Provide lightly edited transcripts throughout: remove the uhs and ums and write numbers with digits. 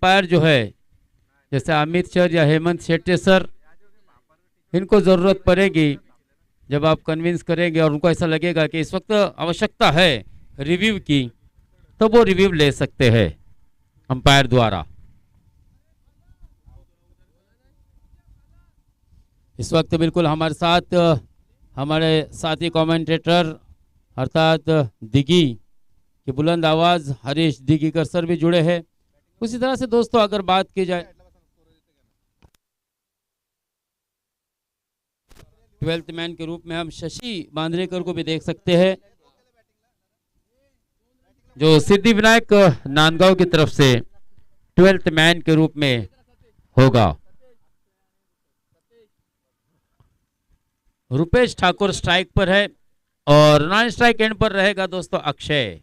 Umpire जो है जैसे अमित सर या हेमंत शेट्टी सर, इनको ज़रूरत पड़ेगी जब आप कन्विंस करेंगे और उनको ऐसा लगेगा कि इस वक्त आवश्यकता है रिव्यू की, तो वो रिव्यू ले सकते हैं अंपायर द्वारा। इस वक्त बिल्कुल हमारे साथ हमारे साथी कमेंटेटर अर्थात दिगी की बुलंद आवाज हरीश दिगीकर सर भी जुड़े हैं। उसी तरह से दोस्तों अगर बात की जाए 12th मैन के रूप में हम शशि बांद्रेकर को भी देख सकते हैं, जो सिद्धि विनायक नांदगांव की तरफ से 12th मैन के रूप में होगा। रुपेश ठाकुर स्ट्राइक पर है और नॉन स्ट्राइक एंड पर रहेगा दोस्तों अक्षय।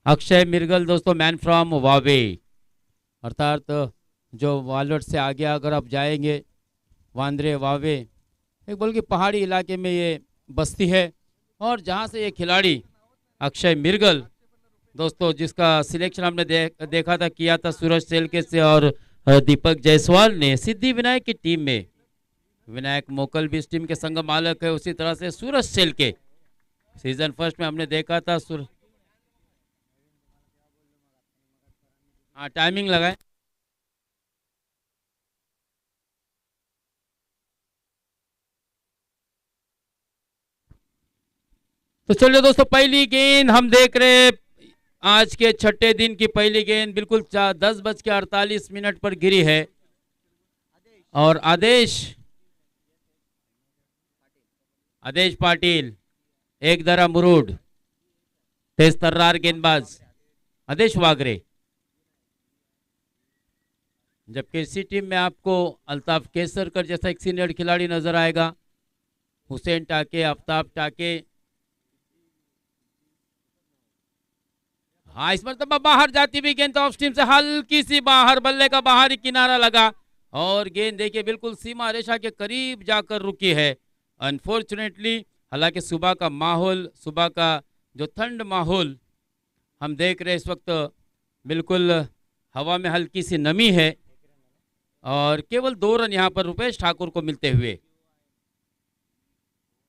अक्षय मिर्गल दोस्तों मैन फ्रॉम वावे, अर्थात जो वालट से आगे अगर आप जाएंगे वांद्रे वावे, एक बल्कि पहाड़ी इलाके में ये बस्ती है। और जहां से ये खिलाड़ी अक्षय मिर्गल दोस्तों, जिसका सिलेक्शन हमने देखा था किया था सूरज सेलके से और दीपक जायसवाल ने सिद्धि विनायक की टीम में। विनायक मोकल भी इस टीम के संग मालक है, उसी तरह से सूरज सेलके सीजन फर्स्ट में हमने देखा था। हाँ टाइमिंग लगाए। तो चलिए दोस्तों, पहली गेंद हम देख रहे आज के छठे दिन की पहली गेंद बिल्कुल 10:48 पर गिरी है और आदेश पाटिल एक दरा मुरुड तेज तर्रार गेंदबाज आदेश वागरे। जबकि इसी टीम में आपको अल्ताफ केसरकर जैसा एक सीनियर खिलाड़ी नजर आएगा, हुसैन टाके, आफ्ताब टाके। हाँ इस मरतबा बाहर जाती हुई गेंद ऑफ स्टीम से हल्की सी बाहर, बल्ले का बाहरी किनारा लगा और गेंद देखिए बिल्कुल सीमा रेखा के करीब जाकर रुकी है अनफॉर्चुनेटली। हालांकि सुबह का माहौल, सुबह का जो ठंड माहौल हम देख रहे हैं इस वक्त, बिल्कुल हवा में हल्की सी नमी है और केवल 2 रन यहाँ पर रुपेश ठाकुर को मिलते हुए।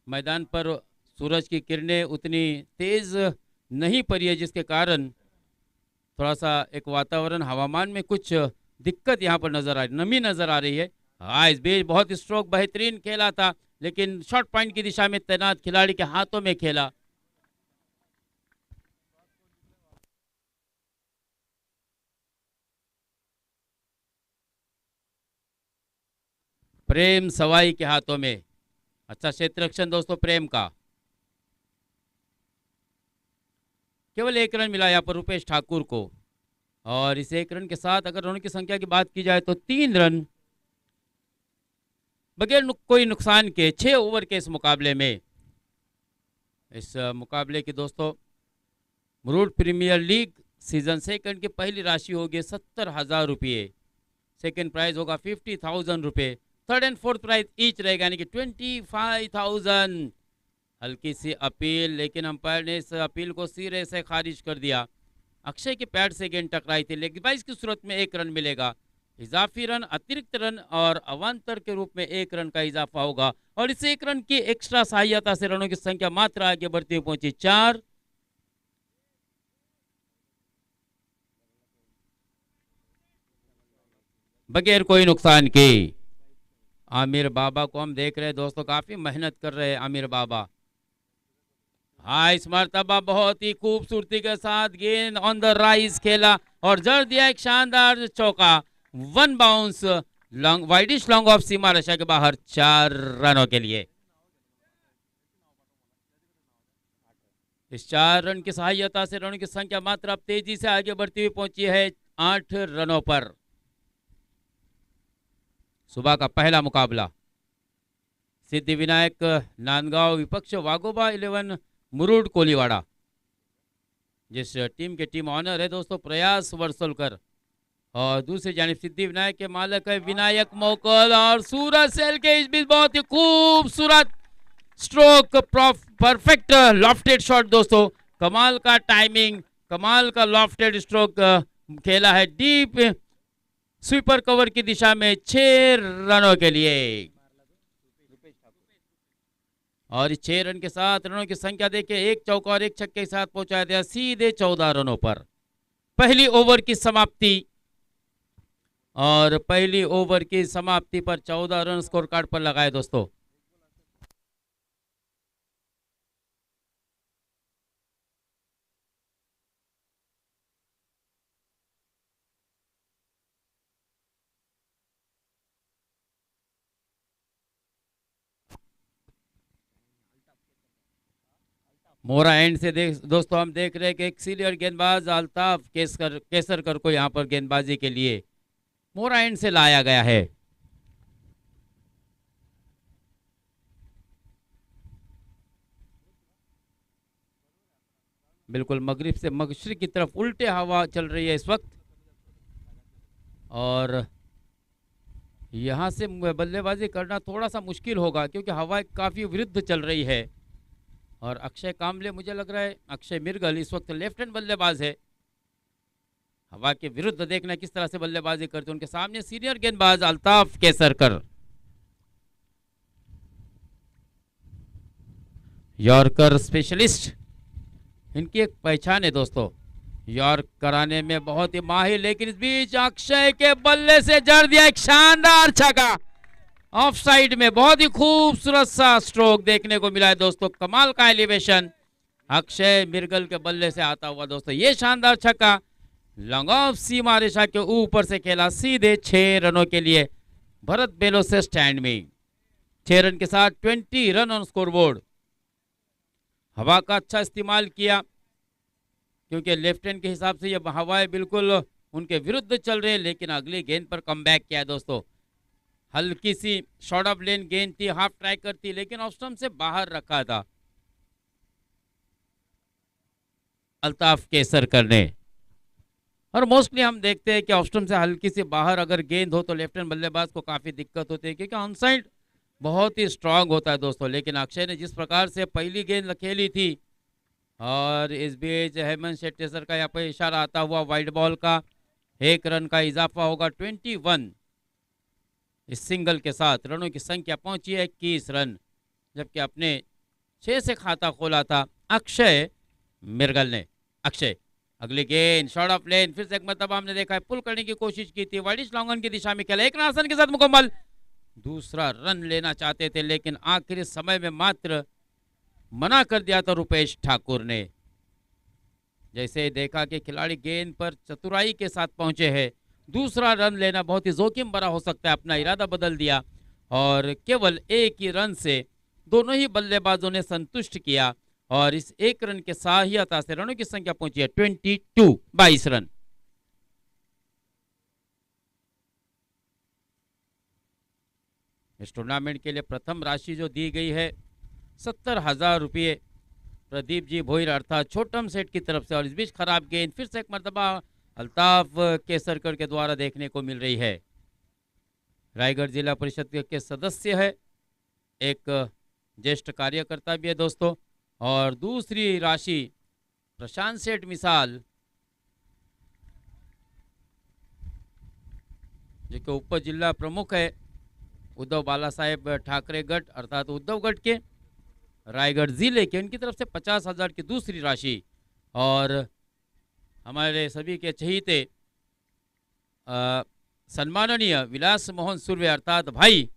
मैदान पर सूरज की किरणें उतनी तेज नहीं पड़ी है, जिसके कारण थोड़ा सा एक वातावरण हवामान में कुछ दिक्कत यहाँ पर नजर आ रही, नमी नजर आ रही है। हाँ इस बीच बहुत स्ट्रोक बेहतरीन खेला था, लेकिन शॉर्ट पॉइंट की दिशा में तैनात खिलाड़ी के हाथों में खेला। प्रेम सवाई के हाथों में अच्छा क्षेत्ररक्षण दोस्तों प्रेम का। केवल 1 रन मिला यहाँ पर रुपेश ठाकुर को और इस 1 रन के साथ अगर रनों की संख्या की बात की जाए तो 3 रन बगैर कोई नुकसान के 6 ओवर के इस मुकाबले में। इस मुकाबले की दोस्तों Murud premier league season second की पहली राशि होगी 70,000 रुपये, सेकंड प्राइज होगा 50,000 रुपये, third and fourth prize each रहेगा यानी कि 25,000। हल्की सी अपील, लेकिन अंपायर ने इस अपील को सिरे से खारिज कर दिया। अक्षय के पैड से गेंद टकराई थी, लेग बाइस की सूरत में 1 रन मिलेगा। इजाफी रन, अतिरिक्त रन और अवांतर के रूप में 1 रन का इजाफा होगा और इस 1 रन की एक्स्ट्रा सहायता से रनों की संख्या मात्र आगे बढ़ती हुई पहुंची 4। बगैर कोई नुकसान के आमिर बाबा को हम देख रहे हैं दोस्तों, काफी मेहनत कर रहे हैं आमिर बाबा। हाँ इस मरतबा बहुत ही खूबसूरती के साथ गेंद ऑन द राइज खेला और जड़ दिया एक शानदार चौका। 1 bounce long widish long off सीमा रेखा के बाहर 4 रनों के लिए। इस 4 रन की सहायता से रनों की संख्या मात्र अब तेजी से आगे बढ़ती हुई पहुंची है 8 रनों पर। सुबह का पहला मुकाबला सिद्धि विनायक नांदगांव विपक्ष वागोबा 11 मुरुड कोलीवाड़ा, जिस टीम के टीम ऑनर है दोस्तों प्रयास वर्सोलकर और दूसरी जानिब सिद्धि विनायक के मालिक है विनायक मोकल, और सूरज सेल के इस बीच बहुत ही खूबसूरत स्ट्रोक, परफेक्ट लॉफ्टेड शॉट दोस्तों, कमाल का टाइमिंग, कमाल का लॉफ्टेड स्ट्रोक खेला है डीप स्वीपर कवर की दिशा में 6 रनों के लिए। और इस 6 रन के साथ रनों की संख्या देखिए, 1 चौका और 1 छक्के के साथ पहुंचाया गया सीधे 14 रनों पर। पहली ओवर की समाप्ति, और पहली ओवर की समाप्ति पर 14 रन स्कोर कार्ड पर लगाए दोस्तों। मोरा एंड से दोस्तों हम देख रहे हैं कि एक सीनियर गेंदबाज अल्ताफ केसरकर को यहां पर गेंदबाजी के लिए मोरा एंड से लाया गया है। बिल्कुल मगरिब से मशरिक की तरफ उल्टे हवा चल रही है इस वक्त, और यहां से बल्लेबाजी करना थोड़ा सा मुश्किल होगा क्योंकि हवा काफी विरुद्ध चल रही है। और अक्षय कामले, मुझे लग रहा है अक्षय मिर्गल इस वक्त लेफ्ट हैंड बल्लेबाज है। हवा के विरुद्ध देखना किस तरह से बल्लेबाजी करते, उनके सामने सीनियर गेंदबाज अल्ताफ केसरकर। यॉर्कर स्पेशलिस्ट इनकी एक पहचान है दोस्तों, यॉर्क कराने में बहुत ही माहिर, लेकिन इस बीच अक्षय के बल्ले से जड़ दिया एक शानदार छक्का ऑफ साइड में। बहुत ही खूबसूरत सा स्ट्रोक देखने को मिला है दोस्तों, कमाल का एलिवेशन अक्षय मिर्गल के बल्ले से आता हुआ दोस्तों। ये शानदार छक्का लॉन्ग ऑफ सीमा रेखा के ऊपर से खेला सीधे 6 रनों के लिए भरत बेलो से स्टैंड में। 6 रन के साथ 20 रन ऑन स्कोरबोर्ड। हवा का अच्छा इस्तेमाल किया क्योंकि लेफ्ट हैंड के हिसाब से ये हवाएं बिल्कुल उनके विरुद्ध चल रहे हैं, लेकिन अगली गेंद पर कमबैक किया है दोस्तों। हल्की सी शॉर्ट ऑफ लेन गेंद थी, हाफ ट्राई करती, लेकिन ऑफ स्टंप से बाहर रखा था अल्ताफ केसरकर ने। और मोस्टली हम देखते हैं कि ऑफ स्टंप से हल्की सी बाहर अगर गेंद हो तो लेफ्ट हैंड बल्लेबाज को काफी दिक्कत होती है क्योंकि ऑन साइड बहुत ही स्ट्रांग होता है दोस्तों। लेकिन अक्षय ने जिस प्रकार से पहली गेंद खेली थी, और इस बीच हेमंत शेट्टेसर का यहाँ पर इशारा आता हुआ वाइड बॉल का 1 रन का इजाफा होगा 21। इस सिंगल के साथ रनों की संख्या पहुंची है 21 रन, जबकि अपने 6 से खाता खोला था अक्षय मिर्गल ने। अक्षय अगली गेंद शॉर्ट ऑफ लेन, फिर से एक मरतबा हमने देखा है पुल करने की कोशिश की थी, वाइडिश लॉन्ग ऑन की दिशा में खेला, एक आसन के साथ मुकम्मल। दूसरा रन लेना चाहते थे लेकिन आखिरी समय में मात्र मना कर दिया था रुपेश ठाकुर ने। जैसे देखा कि खिलाड़ी गेंद पर चतुराई के साथ पहुंचे हैं, दूसरा रन लेना बहुत ही जोखिम भरा हो सकता है, अपना इरादा बदल दिया और केवल 1 ही रन से दोनों ही बल्लेबाजों ने संतुष्ट किया, और इस 1 रन के सहायता से रनों की संख्या पहुंची है 22 रन। इस टूर्नामेंट के लिए प्रथम राशि जो दी गई है 70,000 रुपये प्रदीप जी भोईर अर्थात छोटम सेठ की तरफ से। और इस बीच खराब गेंद फिर से एक मरतबा अल्ताफ केसरकर के द्वारा देखने को मिल रही है। रायगढ़ जिला परिषद के सदस्य है, एक ज्येष्ठ कार्यकर्ता भी है दोस्तों। और दूसरी राशि प्रशांत सेठ मिसाल जो कि उप जिला प्रमुख है उद्धव बाला साहेब ठाकरे गढ़ अर्थात उद्धवगढ़ के रायगढ़ जिले के, उनकी तरफ से 50,000 की दूसरी राशि। और हमारे सभी के चहीते सम्माननीय विलास मोहन सुर्वे अर्थात भाई,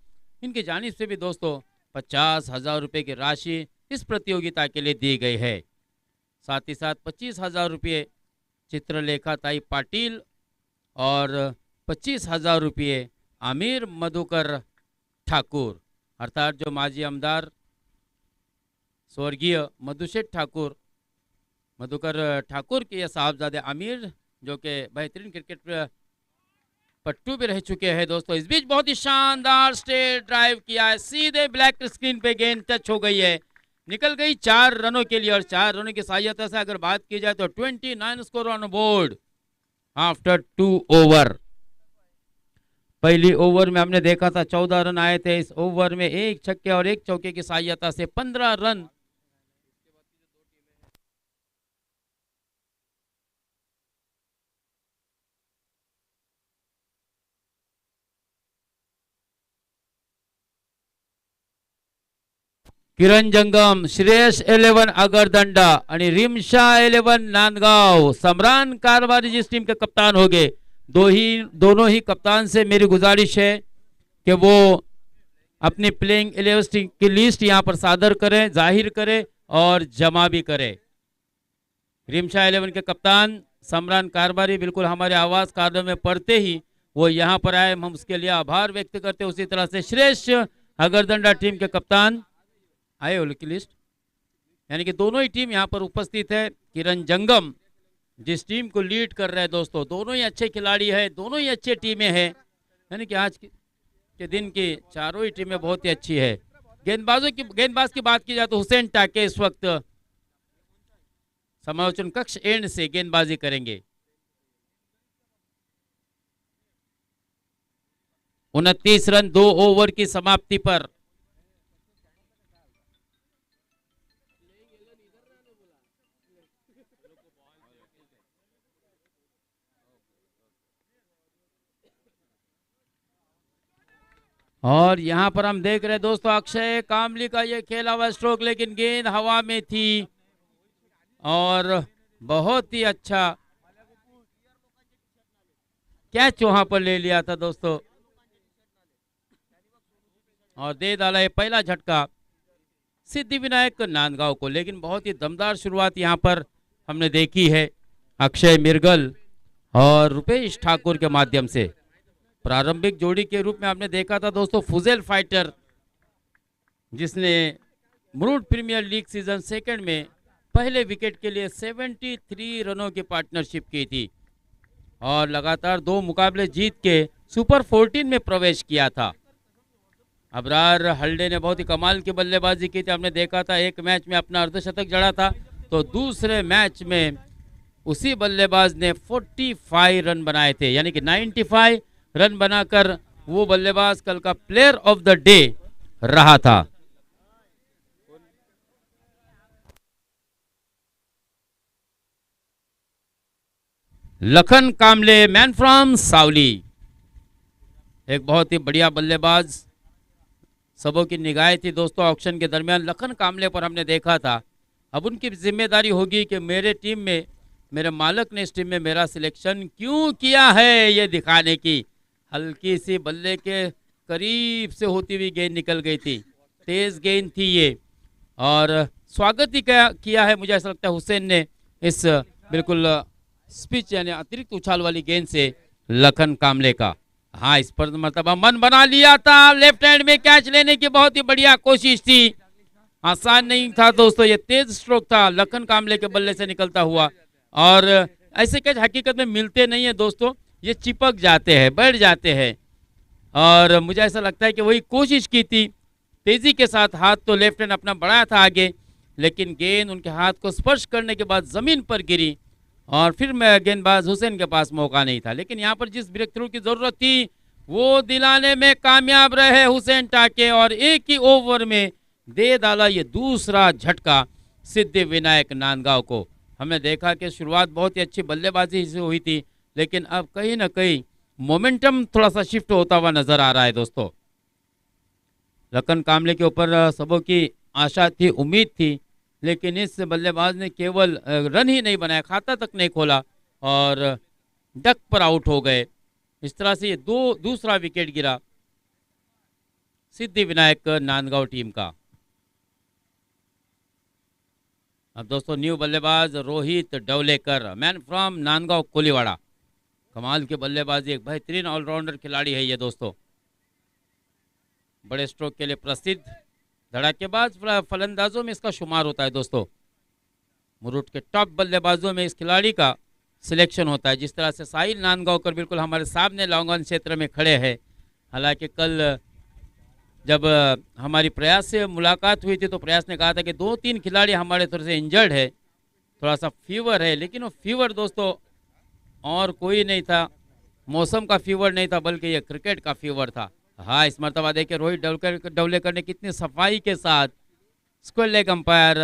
इनकी जानिब से भी दोस्तों 50,000 रुपये की राशि इस प्रतियोगिता के लिए दी गई है। साथ ही साथ 25,000 रुपये चित्रलेखा ताई पाटिल और 25,000 रुपये आमिर मधुकर ठाकुर अर्थात जो माजी आमदार स्वर्गीय मधुशेठ ठाकुर मधुकर ठाकुर के साहबजादे आमिर जो कि बेहतरीन क्रिकेट पट्टू भी रह चुके हैं दोस्तों। इस बीच बहुत ही शानदार स्ट्रेट ड्राइव किया है, सीधे ब्लैक स्क्रीन पे गेंद टच हो गई है, निकल गई 4 रनों के लिए। और 4 रनों की सहायता से अगर बात की जाए तो 29 score on board after 2 over. पहली ओवर में हमने देखा था 14 रन आए थे। इस ओवर में एक छक्के और एक चौके की सहायता से 15 रन। किरण जंगम, श्रेयस 11 अगरदंडा आणि रिमशा 11 नांदगांव। समरान कारवारी जिस टीम के कप्तान हो गए, दोनों ही कप्तान से मेरी गुजारिश है कि वो अपनी प्लेइंग 11 की लिस्ट यहां पर सादर करें, जाहिर करें और जमा भी करें। रिमशा 11 के कप्तान समरान कारवारी बिल्कुल हमारे आवाज कार्ड में पढ़ते ही वो यहाँ पर आए, हम उसके लिए आभार व्यक्त करते हैं। उसी तरह से श्रेष्ठ अगरदंडा टीम के कप्तान आए हो की लिस्ट, यानी कि दोनों ही टीम यहाँ पर उपस्थित है। किरण जंगम जिस टीम को लीड कर रहे हैं दोस्तों, दोनों ही अच्छे खिलाड़ी है, दोनों ही अच्छे टीमें हैं, यानी कि आज के दिन की चारों ही टीमें बहुत ही अच्छी है। गेंदबाज की बात की जाए तो हुसैन टाके इस वक्त समालोचन कक्ष एंड से गेंदबाजी करेंगे। 29 रन 2 ओवर की समाप्ति पर। और यहां पर हम देख रहे हैं दोस्तों अक्षय कामली का ये खेला हुआ स्ट्रोक, लेकिन गेंद हवा में थी और बहुत ही अच्छा कैच वहां पर ले लिया था दोस्तों और दे डाला ये पहला झटका सिद्धिविनायक नांदगांव को। लेकिन बहुत ही दमदार शुरुआत यहां पर हमने देखी है अक्षय मिर्गल और रुपेश ठाकुर के माध्यम से। प्रारंभिक जोड़ी के रूप में हमने देखा था दोस्तों फुजेल फाइटर, जिसने Murud premier league season second में पहले विकेट के लिए 73 रनों की पार्टनरशिप की थी और लगातार 2 मुकाबले जीत के सुपर 14 में प्रवेश किया था। अबरार हल्डे ने बहुत ही कमाल की बल्लेबाजी की थी। हमने देखा था एक मैच में अपना अर्धशतक जड़ा था, तो दूसरे मैच में उसी बल्लेबाज ने 45 रन बनाए थे, यानी कि 95 रन बनाकर वो बल्लेबाज कल का प्लेयर ऑफ द डे रहा था। लखन कामले मैन फ्रॉम सावली, एक बहुत ही बढ़िया बल्लेबाज, सबों की निगाहें थी दोस्तों ऑक्शन के दरमियान लखन कामले पर हमने देखा था। अब उनकी जिम्मेदारी होगी कि मेरे टीम में, मेरे मालिक ने इस टीम में मेरा सिलेक्शन क्यों किया है ये दिखाने की। हल्की सी बल्ले के करीब से होती हुई गेंद निकल गई थी, तेज गेंद थी ये और स्वागत ही किया है मुझे ऐसा लगता है हुसैन ने इस बिल्कुल स्पिच यानी अतिरिक्त उछाल वाली गेंद से लखन कामले का। हाँ, इस पर मतलब मन बना लिया था, लेफ्ट हैंड में कैच लेने की बहुत ही बढ़िया कोशिश थी, आसान नहीं था दोस्तों। ये तेज स्ट्रोक था लखन कामले के बल्ले से निकलता हुआ और ऐसे कैच हकीकत में मिलते नहीं है दोस्तों, ये चिपक जाते हैं, बैठ जाते हैं और मुझे ऐसा लगता है कि वही कोशिश की थी तेजी के साथ। हाथ तो लेफ्ट हैंड अपना बढ़ाया था आगे, लेकिन गेंद उनके हाथ को स्पर्श करने के बाद जमीन पर गिरी और फिर गेंदबाज हुसैन के पास मौका नहीं था। लेकिन यहाँ पर जिस ब्रेक थ्रू की जरूरत थी वो दिलाने में कामयाब रहे हुसैन टाके और एक ही ओवर में दे डाला ये दूसरा झटका सिद्धिविनायक नांदगांव को। हमने देखा कि शुरुआत बहुत ही अच्छी बल्लेबाजी से हुई थी, लेकिन अब कहीं ना कहीं मोमेंटम थोड़ा सा शिफ्ट होता हुआ नजर आ रहा है दोस्तों। लखन कामले के ऊपर सबों की आशा थी, उम्मीद थी, लेकिन इस बल्लेबाज ने केवल रन ही नहीं बनाया, खाता तक नहीं खोला और डक पर आउट हो गए। इस तरह से ये दूसरा विकेट गिरा सिद्धिविनायक नांदगांव टीम का। अब दोस्तों न्यू बल्लेबाज रोहित डवलेकर मैन फ्रॉम नांदगांव कोलीवाड़ा, कमाल के बल्लेबाजी, एक बेहतरीन ऑलराउंडर खिलाड़ी है ये दोस्तों, बड़े स्ट्रोक के लिए प्रसिद्ध, धड़ाकेबाज फलंदाजों में इसका शुमार होता है दोस्तों। मुरुड के टॉप बल्लेबाजों में इस खिलाड़ी का सिलेक्शन होता है। जिस तरह से साहिल नांदगांवकर बिल्कुल हमारे सामने लॉन्गॉन क्षेत्र में खड़े हैं। हालांकि कल जब हमारी प्रयास से मुलाकात हुई थी तो प्रयास ने कहा था कि 2-3 खिलाड़ी हमारे तरफ से इंजर्ड है, थोड़ा सा फीवर है, लेकिन वो फीवर दोस्तों और कोई नहीं था, मौसम का फीवर नहीं था बल्कि ये क्रिकेट का फीवर था। हाँ, इस मरतबा देखिए रोहित डवलेकर ने कितनी सफाई के साथ स्क्वायर लेग अंपायर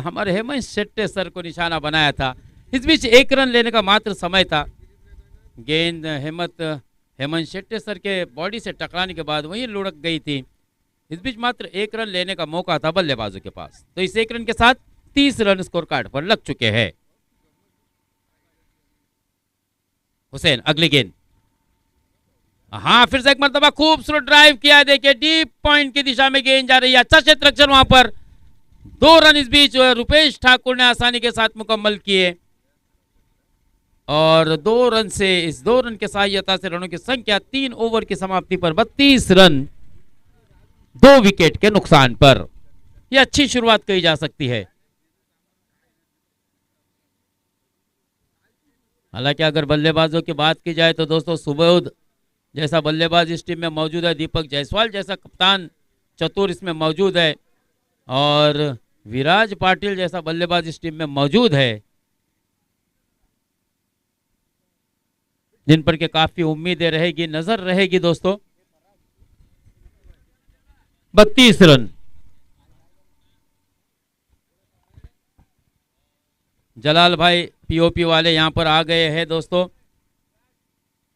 हमारे हेमंत शेट्टी सर को निशाना बनाया था। इस बीच 1 रन लेने का मात्र समय था। गेंद हेमंत शेट्टी सर के बॉडी से टकराने के बाद वहीं लुढ़क गई थी। इस बीच मात्र 1 रन लेने का मौका था बल्लेबाजों के पास। तो इस 1 रन के साथ 30 रन स्कोर कार्ड पर लग चुके हैं। हुसैन अगली गेंद, हाँ फिर से एक मरतबा खूबसूरत ड्राइव किया। देखिए डीप पॉइंट की दिशा में गेंद जा रही है। अच्छा क्षेत्र रक्षण वहां पर। 2 रन इस बीच रुपेश ठाकुर ने आसानी के साथ मुकम्मल किए और 2 रन से इस 2 रन के सहायता से रनों की संख्या 3 ओवर की समाप्ति पर 32 रन 2 विकेट के नुकसान पर। यह अच्छी शुरुआत कही जा सकती है। हालांकि अगर बल्लेबाजों की बात की जाए तो दोस्तों सुबोध जैसा बल्लेबाज इस टीम में मौजूद है, दीपक जायसवाल जैसा कप्तान चतुर इसमें मौजूद है और विराज पाटिल जैसा बल्लेबाज इस टीम में मौजूद है, जिन पर के काफी उम्मीदें रहेगी, नजर रहेगी दोस्तों। 32 रन। जलाल भाई पीओपी वाले यहां पर आ गए हैं दोस्तों।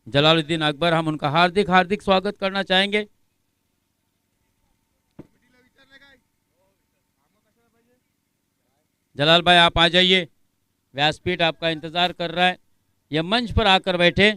जलालुद्दीन अकबर, हम उनका हार्दिक हार्दिक स्वागत करना चाहेंगे। जलाल भाई आप आ जाइए, व्यासपीठ आपका इंतजार कर रहा है, यह मंच पर आकर बैठे।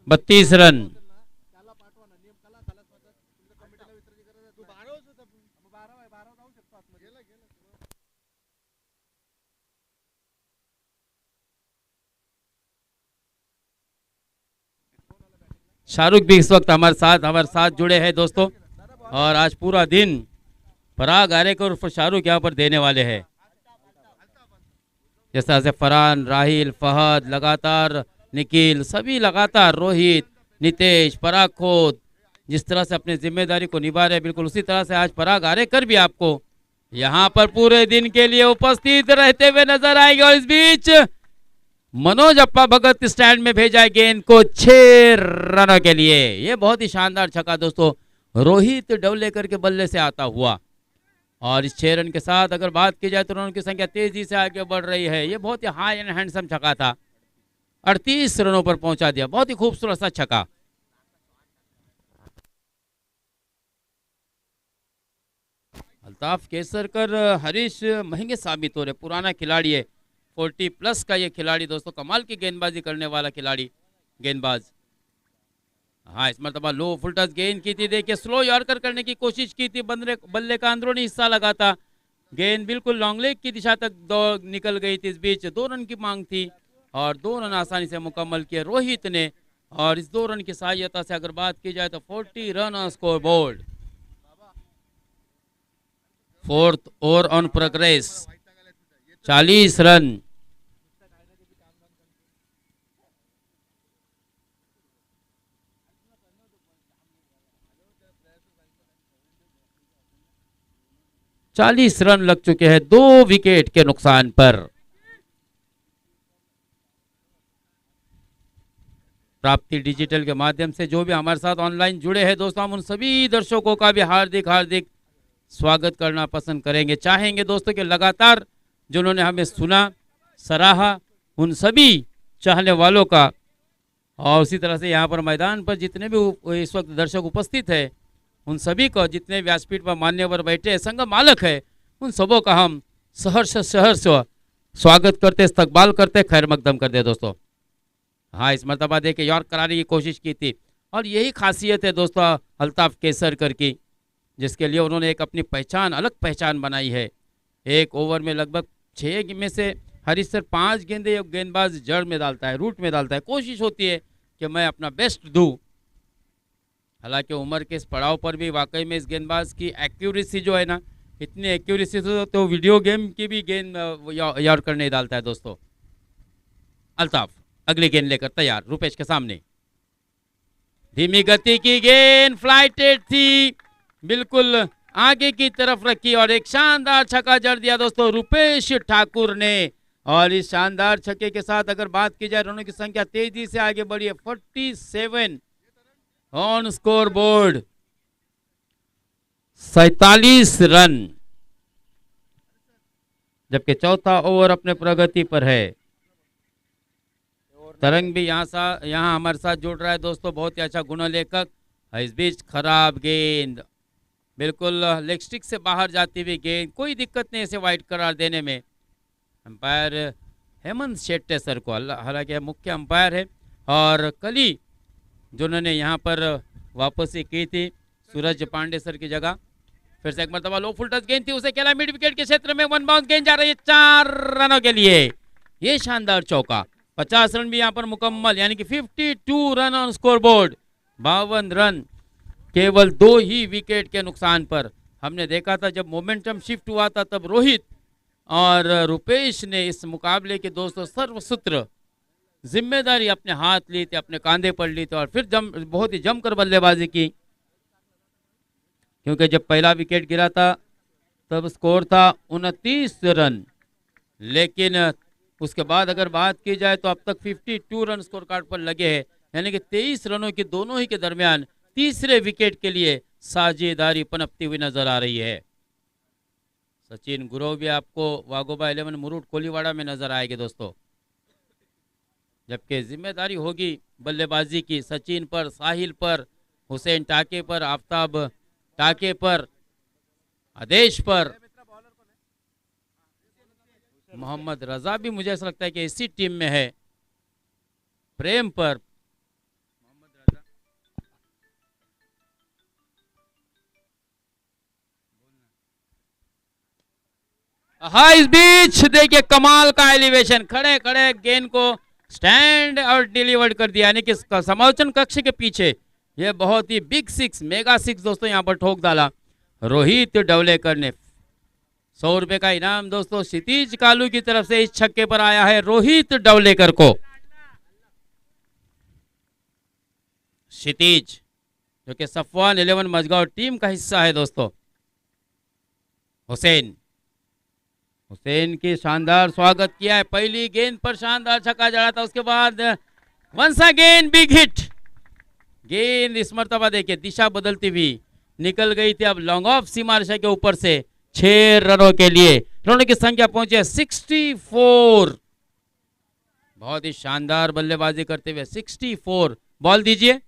बत्तीस रन। शाहरुख भी इस वक्त हमारे साथ जुड़े हैं दोस्तों और आज पूरा दिन फराग आरेकर और शाहरुख यहाँ पर देने वाले हैं। जैसा से फरहान, राहिल, फहद लगातार, निखिल सभी लगातार, रोहित, नितेश, पराग खोद जिस तरह से अपनी जिम्मेदारी को निभा रहे, बिल्कुल उसी तरह से आज पराग आरेकर भी आपको यहाँ पर पूरे दिन के लिए उपस्थित रहते हुए नजर आएंगे। और इस बीच मनोज अप्पा भगत स्टैंड में भेजा गेंद को 6 रनों के लिए। यह बहुत ही शानदार छक्का दोस्तों रोहित डवलेकर के बल्ले से आता हुआ। और इस 6 रन के साथ अगर बात की जाए तो रनों की संख्या तेजी से आगे बढ़ रही है। यह बहुत ही हाई एंड हैंडसम छक्का था, 38 रनों पर पहुंचा दिया। बहुत ही खूबसूरत सा छक्का। अल्ताफ केसरकर, हरीश महंगे साबित हो रहे, पुराना खिलाड़ी है, 40+ का ये खिलाड़ी दोस्तों, कमाल की गेंदबाजी करने वाला खिलाड़ी गेंदबाज। हाँ इस मरतबा लो फुल टच गेंद की थी। देखिए स्लो यॉर्कर करने की कोशिश की थी, बल्ले का अंदरूनी हिस्सा लगा था, गेंद बिल्कुल लॉन्ग लेग की दिशा तक निकल गई थी। इस बीच 2 रन की मांग थी और 2 रन आसानी से मुकम्मल किए रोहित ने। और इस 2 रन की सहायता से अगर बात की जाए तो 40 run on score board. 4th over on progress, 40 run. चालीस रन लग चुके हैं 2 विकेट के नुकसान पर। प्राप्ति डिजिटल के माध्यम से जो भी हमारे साथ ऑनलाइन जुड़े हैं दोस्तों, हम उन सभी दर्शकों का भी हार्दिक हार्दिक स्वागत करना पसंद करेंगे, चाहेंगे दोस्तों कि लगातार जिन्होंने हमें सुना, सराहा, उन सभी चाहने वालों का, और उसी तरह से यहाँ पर मैदान पर जितने भी इस वक्त दर्शक उपस्थित है उन सभी को, जितने व्यासपीठ पर मान्यवर बैठे हैं, संघ मालक है, उन सबों का हम सहर्ष स्वागत करते, इस्तकबाल करते, खैर मकदम करते दोस्तों। हाँ इस मरतबा देखे यॉर्क कराने की कोशिश की थी और यही खासियत है दोस्तों अल्ताफ केसरकर की, जिसके लिए उन्होंने एक अपनी पहचान, अलग पहचान बनाई है। एक ओवर में लगभग 6 में से हरीश सर 5 गेंदें गेंदबाज जड़ में डालता है, रूट में डालता है। कोशिश होती है कि मैं अपना बेस्ट दूं। हालांकि उम्र के इस पड़ाव पर भी वाकई में इस गेंदबाज की एक्यूरेसी जो है ना, इतनी एक्यूरेसी तो वीडियो गेम की भी गेंद यॉर्कर नहीं डालता है दोस्तों। अल्ताफ अगली गेंद लेकर तैयार, रुपेश के सामने। धीमी गति की गेंद, फ्लाइटेड थी, बिल्कुल आगे की तरफ रखी और एक शानदार छक्का जड़ दिया दोस्तों रुपेश ठाकुर ने। और इस शानदार छक्के के साथ अगर बात की जाए, रनों की संख्या तेजी से आगे बढ़ी है, 47 ऑन स्कोर बोर्ड, 47 रन, जबकि चौथा ओवर अपने प्रगति पर है। तरंग भी यहाँ हमारे साथ जुड़ रहा है दोस्तों, बहुत ही अच्छा गुण लेखक। इस बीच खराब गेंद, बिल्कुल लेग स्टिक से बाहर जाती हुई गेंद, कोई दिक्कत नहीं इसे वाइड करार देने में। अंपायर हेमंत शेट्टे सर को, हालांकि मुख्य अंपायर है, और कल ही जिन्होंने यहाँ पर वापसी की थी सूरज पांडे सर की जगह। फिर से एक मरतबा लो फुल टच गेंद थी, उसे खेला मिड विकेट के क्षेत्र में, वन बाउंस गेंद जा रही है 4 रनों के लिए। ये शानदार चौका, 50 रन भी यहाँ पर मुकम्मल, यानी कि 52 run on score board, 52 run केवल 2 ही विकेट के नुकसान पर। हमने देखा था जब मोमेंटम शिफ्ट हुआ था तब रोहित और रुपेश ने इस मुकाबले के दोस्तों सर्वसूत्र जिम्मेदारी अपने हाथ ली थी, अपने कांधे पर ली थी, और फिर बहुत ही जमकर बल्लेबाजी की। क्योंकि जब पहला विकेट गिरा था तब स्कोर था 29 रन, लेकिन उसके बाद अगर बात की जाए तो अब तक 52 रन स्कोर कार्ड पर लगे हैं, यानी कि 23 रनों की दोनों ही के दरमियान तीसरे विकेट के लिए साझेदारी पनपती हुई नजर आ रही है। सचिन गुरव भी आपको वागोबा 11 मुरुड कोलीवाड़ा में नजर आएंगे दोस्तों, जबकि जिम्मेदारी होगी बल्लेबाजी की सचिन पर, साहिल पर, हुसैन टाके पर, आफ्ताब टाके पर, आदेश पर, मोहम्मद रजा भी मुझे ऐसा लगता है कि इसी टीम में है, प्रेम पर, हाँ इस बीच देखिए कमाल का एलिवेशन, खड़े खड़े गेंद को स्टैंड और डिलीवर्ड कर दिया, यानी कि समालोचन कक्ष के पीछे यह बहुत ही बिग 6 मेगा 6 दोस्तों यहां पर ठोक डाला रोहित डवलेकर ने। 100 रुपए का इनाम दोस्तों क्षितिज कालू की तरफ से इस छक्के पर आया है रोहित डवलेकर को। क्षितिज जो कि सफवान 11 मजगांव टीम का हिस्सा है दोस्तों। हुसैन की शानदार स्वागत किया है, पहली गेंद पर शानदार छक्का जड़ा था, उसके बाद वंस अगेन बिग हिट, गेंद इस मर्तबा देखिए दिशा बदलती हुई निकल गई थी, अब लॉन्ग ऑफ सीमा रेखा के ऊपर से 6 रनों के लिए। रनों की संख्या पहुंची है 64, बहुत ही शानदार बल्लेबाजी करते हुए 64। बॉल दीजिए,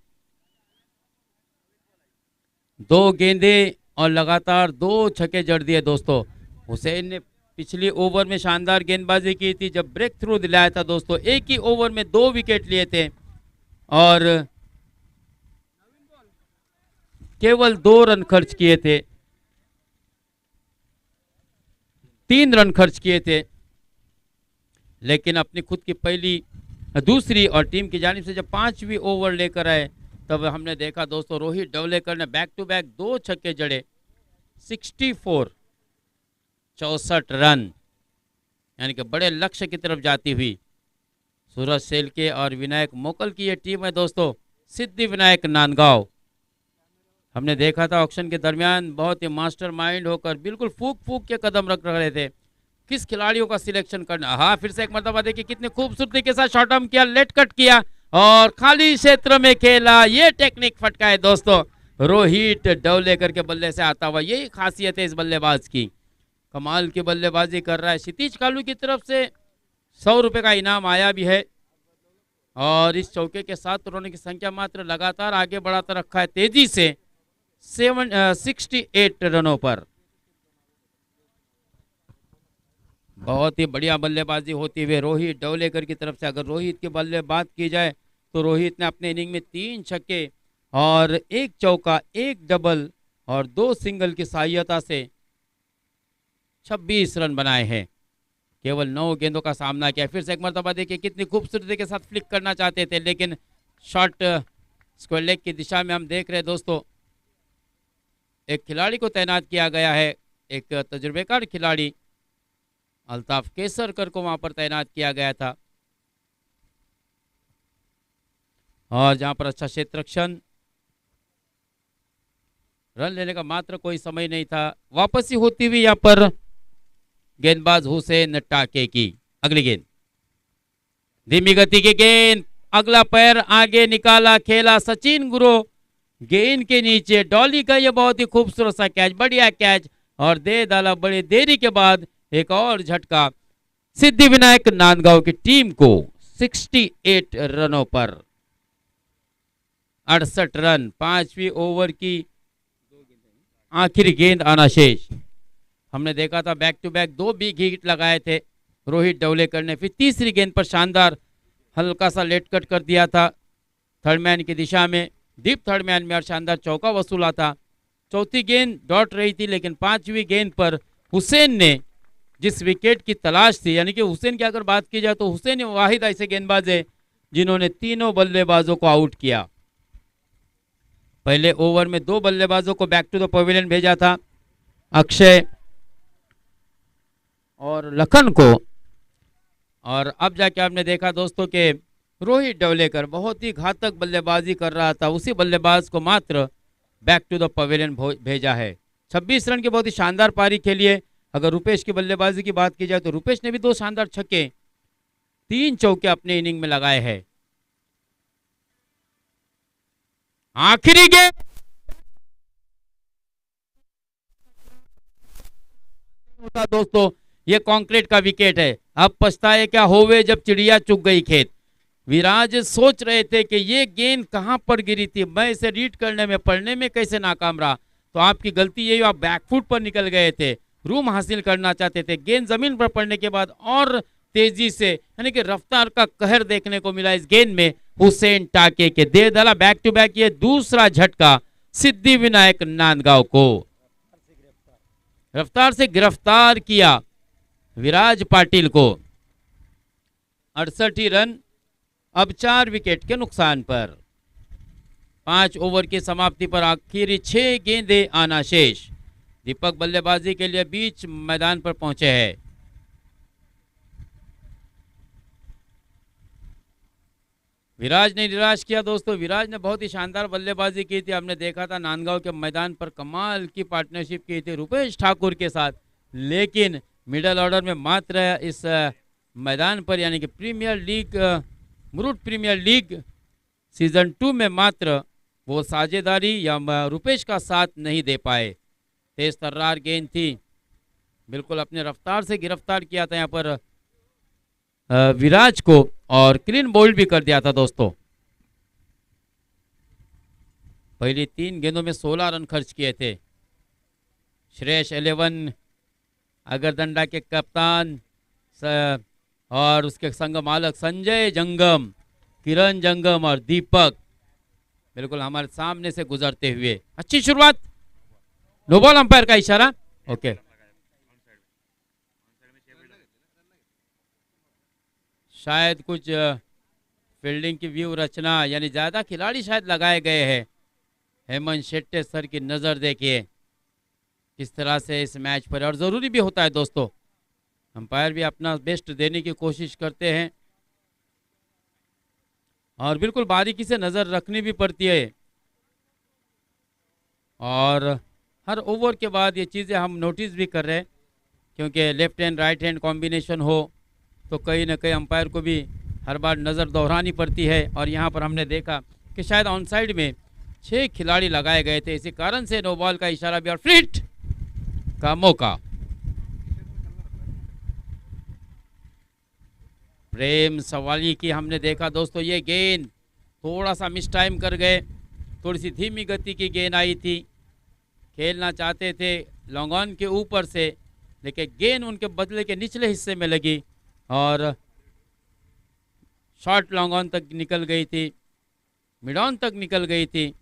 2 गेंदे और लगातार 2 छक्के जड़ दिए दोस्तों। हुसैन ने पिछली ओवर में शानदार गेंदबाजी की थी, जब ब्रेक थ्रू दिलाया था दोस्तों, एक ही ओवर में 2 विकेट लिए थे और केवल 2 रन खर्च किए थे, 3 रन खर्च किए थे, लेकिन अपनी खुद की दूसरी और टीम की जानिब से जब 5वीं ओवर लेकर आए तब हमने देखा दोस्तों रोहित डवलेकर ने बैक टू बैक 2 छक्के जड़े, 64 रन, यानी कि बड़े लक्ष्य की तरफ जाती हुई सूरज शेलके और विनायक मोकल की ये टीम है दोस्तों। सिद्धि विनायक नांदगांव, हमने देखा था ऑक्शन के दरमियान बहुत ही मास्टरमाइंड होकर बिल्कुल फूक के कदम रख रहे थे किस खिलाड़ियों का सिलेक्शन करना। हाँ फिर से एक मरतबा देखिए कितनी खूबसूरती के साथ शॉर्ट आर्म किया, लेट कट किया और खाली क्षेत्र में खेला, ये टेक्निक फटका है दोस्तों रोहित डवलेकर के बल्ले से आता हुआ। यही खासियत है इस बल्लेबाज की, कमाल की बल्लेबाजी कर रहा है। क्षितिज कालू की तरफ से 100 रुपए का इनाम आया भी है और इस चौके के साथ रनों की संख्या मात्र लगातार आगे बढ़ाता रखा है तेजी से 68 रनों पर। बहुत ही बढ़िया बल्लेबाजी होती हुई रोहित डवलेकर की तरफ से। अगर रोहित की बल्ले बात की जाए तो रोहित ने अपने इनिंग में 3 छक्के और 1 चौका, 1 डबल और 2 सिंगल की सहायता से 26 रन बनाए हैं, केवल 9 गेंदों का सामना किया। फिर से एक मरतबा देखिए कितनी खूबसूरती के साथ फ्लिक करना चाहते थे लेकिन शॉट स्क्वायर लेग की दिशा में हम देख रहे हैं दोस्तों, एक खिलाड़ी को तैनात किया गया है, एक तजुर्बेकार खिलाड़ी अल्ताफ केसरकर को वहां पर तैनात किया गया था। और जहां पर अच्छा क्षेत्र रक्षण, रन लेने का मात्र कोई समय नहीं था। वापसी होती हुई यहाँ पर गेंदबाज हुसैन टाके की। अगली गेंद धीमी गति की गेंद, अगला पैर आगे निकाला, खेला सचिन गुरु गेंद के नीचे, डॉली का ये बहुत ही खूबसूरत सा कैच, बढ़िया कैच, और दे डाला बड़ी देरी के बाद एक और झटका सिद्धिविनायक नांदगांव की टीम को 68 रनों पर। 68 रन, 5वीं ओवर की आखिरी गेंद आना शेष। हमने देखा था back to back 2 big hit लगाए थे रोहित डवलेकर ने, फिर तीसरी गेंद पर शानदार हल्का सा लेट कट कर दिया था थर्ड मैन की दिशा में, डीप थर्ड मैन में, और शानदार चौका वसूला था। चौथी गेंद डॉट रही थी, लेकिन 5वीं गेंद पर हुसैन ने जिस विकेट की तलाश थी, यानी कि हुसैन की अगर बात की जाए तो हुसैन वाहिद ऐसे गेंदबाज है जिन्होंने तीनों बल्लेबाजों को आउट किया। पहले ओवर में 2 बल्लेबाजों को बैक टू द पवेलियन भेजा था, अक्षय और लखन को, और अब जाके आपने देखा दोस्तों कि रोहित डवलेकर बहुत ही घातक बल्लेबाजी कर रहा था, उसी बल्लेबाज को मात्र बैक टू द पवेलियन भेजा है। 26 रन की बहुत ही शानदार पारी खेली है। अगर रुपेश की बल्लेबाजी की बात की जाए तो रुपेश ने भी 2 शानदार छक्के, 3 चौके अपने इनिंग में लगाए हैं। आखिरी गेंद दोस्तों, ये कंक्रीट का विकेट है। अब पछताए क्या होवे जब चिड़िया चुग गई खेत। विराज सोच रहे थे कि ये गेंद कहां पर गिरी थी, मैं इसे रीड करने में पढ़ने में कैसे नाकाम रहा। तो आपकी गलती यही, आप बैकफुट पर निकल गए थे, रूम हासिल करना चाहते थे। गेंद जमीन पर पड़ने के बाद और तेजी से, यानी कि रफ्तार का कहर देखने को मिला इस गेंद में हुसैन टाके के। दे डाला बैक टू बैक ये दूसरा झटका सिद्धिविनायक नांदगांव को। रफ्तार से गिरफ्तार किया विराज पाटिल को। 68 रन अब 4 विकेट के नुकसान पर। 5 ओवर की समाप्ति पर आखिरी 6 गेंदें आना शेष। दीपक बल्लेबाजी के लिए बीच मैदान पर पहुंचे हैं। विराज ने निराश किया दोस्तों, विराज ने बहुत ही शानदार बल्लेबाजी की थी। हमने देखा था नांदगांव के मैदान पर कमाल की पार्टनरशिप की थी रुपेश ठाकुर के साथ, लेकिन मिडल ऑर्डर में मात्र इस मैदान पर, यानी कि premier league Murud premier league season 2 में मात्र वो साझेदारी या रुपेश का साथ नहीं दे पाए। तेज तर्रार गेंद थी, बिल्कुल अपने रफ्तार से गिरफ्तार किया था यहाँ पर विराज को, और क्लीन बोल्ड भी कर दिया था दोस्तों। पहली 3 गेंदों में 16 रन खर्च किए थे। श्रेयस 11 अगरदंडा के कप्तान और उसके संग मालक संजय जंगम, किरण जंगम और दीपक बिल्कुल हमारे सामने से गुजरते हुए। अच्छी शुरुआत, नो बॉल, अंपायर का इशारा, ओके। शायद कुछ फील्डिंग की व्यू रचना, यानी ज्यादा खिलाड़ी शायद लगाए गए हैं। हेमंत शेट्टे सर की नजर देखिए किस तरह से इस मैच पर, और जरूरी भी होता है दोस्तों, अंपायर भी अपना बेस्ट देने की कोशिश करते हैं और बिल्कुल बारीकी से नजर रखनी भी पड़ती है। और हर ओवर के बाद ये चीज़ें हम नोटिस भी कर रहे हैं, क्योंकि left hand right hand combination हो तो कहीं ना कहीं अंपायर को भी हर बार नज़र दोहरानी पड़ती है। और यहाँ पर हमने देखा कि शायद ऑन साइड में 6 खिलाड़ी लगाए गए थे, इसी कारण से नो बॉल का इशारा भी और फ्री हिट का मौका। प्रेम सवाली की हमने देखा दोस्तों, ये गेंद थोड़ा सा मिस टाइम कर गए, थोड़ी सी धीमी गति की गेंद आई थी, खेलना चाहते थे लॉन्ग ऑन के ऊपर से, लेकिन गेंद उनके बदले के निचले हिस्से में लगी और शॉर्ट लॉन्ग ऑन तक निकल गई थी, मिड ऑन तक निकल गई थी,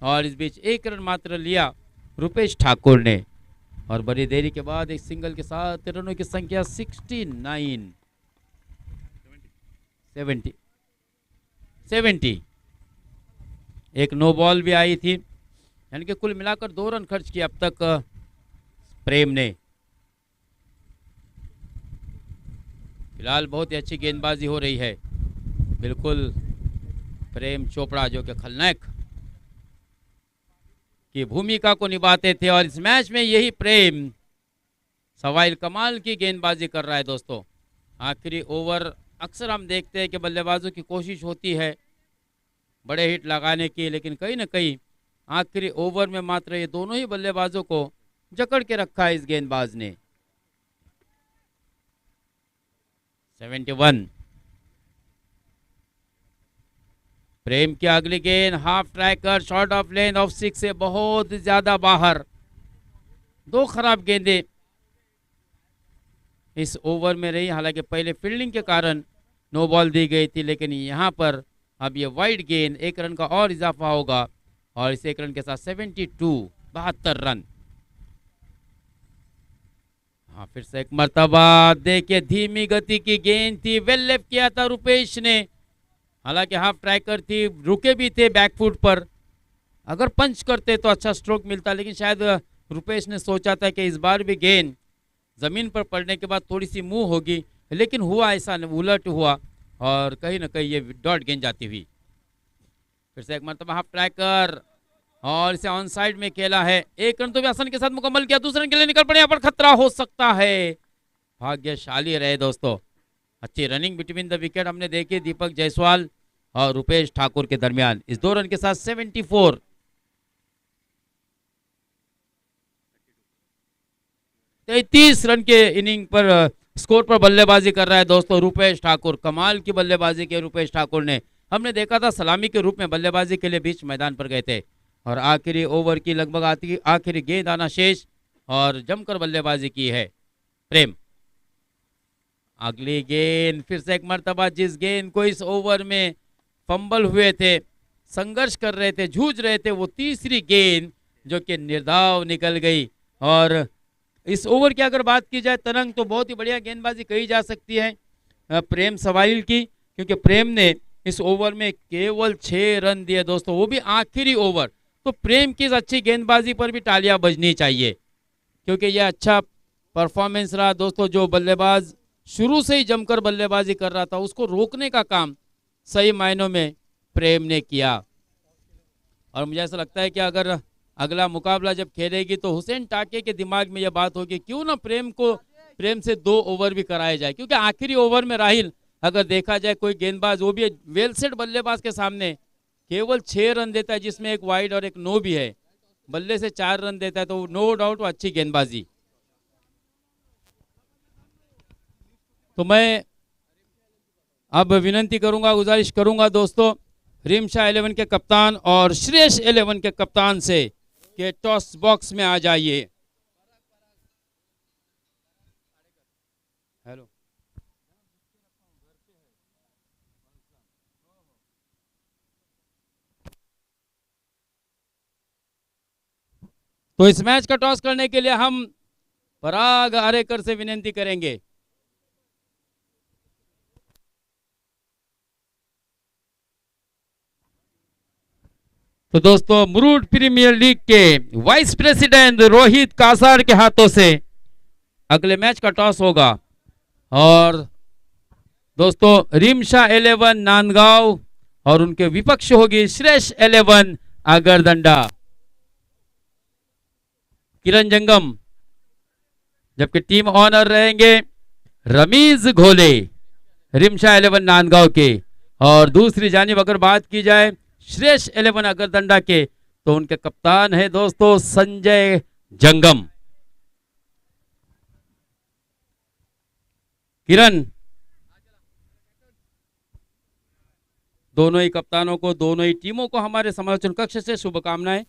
और इस बीच 1 रन मात्र लिया रुपेश ठाकुर ने। और बड़ी देरी के बाद एक सिंगल के साथ रनों की संख्या 69 70 एक नो बॉल भी आई थी, यानी कि कुल मिलाकर 2 रन खर्च किए अब तक प्रेम ने। फिलहाल बहुत ही अच्छी गेंदबाजी हो रही है, बिल्कुल प्रेम चोपड़ा जो कि खलनायक की भूमिका को निभाते थे, और इस मैच में यही प्रेम सवाइल कमाल की गेंदबाजी कर रहा है दोस्तों। आखिरी ओवर अक्सर हम देखते हैं कि बल्लेबाजों की कोशिश होती है बड़े हिट लगाने की, लेकिन कहीं ना कहीं आखिरी ओवर में मात्र ये दोनों ही बल्लेबाजों को जकड़ के रखा है इस गेंदबाज ने। 71। प्रेम की अगली गेंद half tracker short of length of 6 से बहुत ज्यादा बाहर। 2 खराब गेंदें इस ओवर में रही, हालांकि पहले फील्डिंग के कारण नो बॉल दी गई थी, लेकिन यहां पर अब ये वाइड गेंद 1 रन का और इजाफा होगा, और इस 1 रन के साथ 72 72 रन। हाँ, फिर से एक मर्तबा देखिए धीमी गति की गेंद थी, वेल लेफ्ट किया था रुपेश ने, हालांकि हाफ ट्रैकर थी, रुके भी थे बैकफुट पर। अगर पंच करते तो अच्छा स्ट्रोक मिलता, लेकिन शायद रुपेश ने सोचा था कि इस बार भी गेंद जमीन पर पड़ने के बाद थोड़ी सी मूव होगी, लेकिन हुआ ऐसा उलट हुआ, और कहीं ना कहीं ये डॉट गेंद जाती हुई। फिर से एक मरतबा हाफ ट्रैकर, और इसे ऑन साइड में खेला है। 1 रन तो भी आसानी के साथ मुकम्मल किया, दूसरे रन के लिए निकल पड़े, यहाँ पर खतरा हो सकता है। भाग्यशाली रहे दोस्तों, अच्छी रनिंग बिटवीन द विकेट हमने देखी दीपक जायसवाल और रुपेश ठाकुर के दरमियान। इस 2 रन के साथ 74। 33 रन के इनिंग पर स्कोर पर बल्लेबाजी कर रहा है दोस्तों रुपेश ठाकुर। कमाल की बल्लेबाजी की रुपेश ठाकुर ने, हमने देखा था सलामी के रूप में बल्लेबाजी के लिए बीच मैदान पर गए थे, और आखिरी ओवर की लगभग आखिरी गेंद आना शेष, और जमकर बल्लेबाजी की है प्रेम। अगली गेंद फिर से एक मर्तबा, जिस गेंद को इस ओवर में फंबल हुए थे, संघर्ष कर रहे थे, जूझ रहे थे, वो तीसरी गेंद जो कि निर्धाव निकल गई। और इस ओवर की अगर बात की जाए तरंग, तो बहुत ही बढ़िया गेंदबाजी कही जा सकती है प्रेम सवाइल की, क्योंकि प्रेम ने इस ओवर में केवल 6 रन दिए दोस्तों, वो भी आखिरी ओवर। तो प्रेम की इस अच्छी गेंदबाजी पर भी तालियां बजनी चाहिए, क्योंकि यह अच्छा परफॉर्मेंस रहा दोस्तों। जो बल्लेबाज शुरू से ही जमकर बल्लेबाजी कर रहा था, उसको रोकने का काम सही मायनों में प्रेम ने किया। और मुझे ऐसा लगता है कि अगर अगला मुकाबला जब खेलेगी तो हुसैन टाके के दिमाग में यह बात होगी, क्यों ना प्रेम से 2 ओवर भी कराए जाए, क्योंकि आखिरी ओवर में राहिल अगर देखा जाए कोई गेंदबाज, वो भी वेल सेट बल्लेबाज के सामने केवल 6 रन देता है, जिसमें एक वाइड और एक नो भी है, बल्ले से 4 रन देता है, तो नो डाउट वो अच्छी गेंदबाजी। तो मैं अब विनंती करूंगा, गुजारिश करूंगा दोस्तों रिमशा 11 के कप्तान और श्रेष्ठ 11 के कप्तान से कि टॉस बॉक्स में आ जाइए। हेलो, तो इस मैच का टॉस करने के लिए हम पराग आरेकर से विनंती करेंगे। तो दोस्तों मुरूड प्रीमियर लीग के वाइस प्रेसिडेंट रोहित कासार के हाथों से अगले मैच का टॉस होगा, और दोस्तों रिमशा 11 नांदगांव और उनके विपक्ष होगी श्रेष्ठ 11 आगरदंडा किरण जंगम, जबकि टीम ऑनर रहेंगे रमीज घोले रिमशा 11 नांदगांव के। और दूसरी जानिब अगर बात की जाए श्रेष्ठ 11 अगरदंडा के, तो उनके कप्तान है दोस्तों संजय जंगम। किरण, दोनों ही कप्तानों को, दोनों ही टीमों को हमारे समालोचन कक्ष से शुभकामनाएं।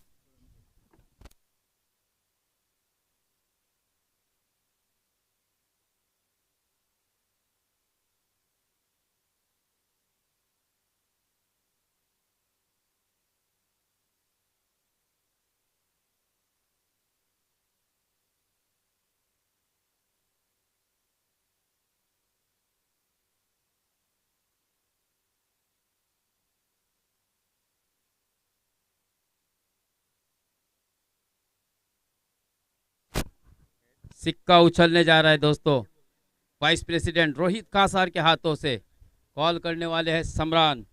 सिक्का उछलने जा रहा है दोस्तों। वाइस प्रेसिडेंट रोहित कासार के हाथों से कॉल करने वाले हैं समरान।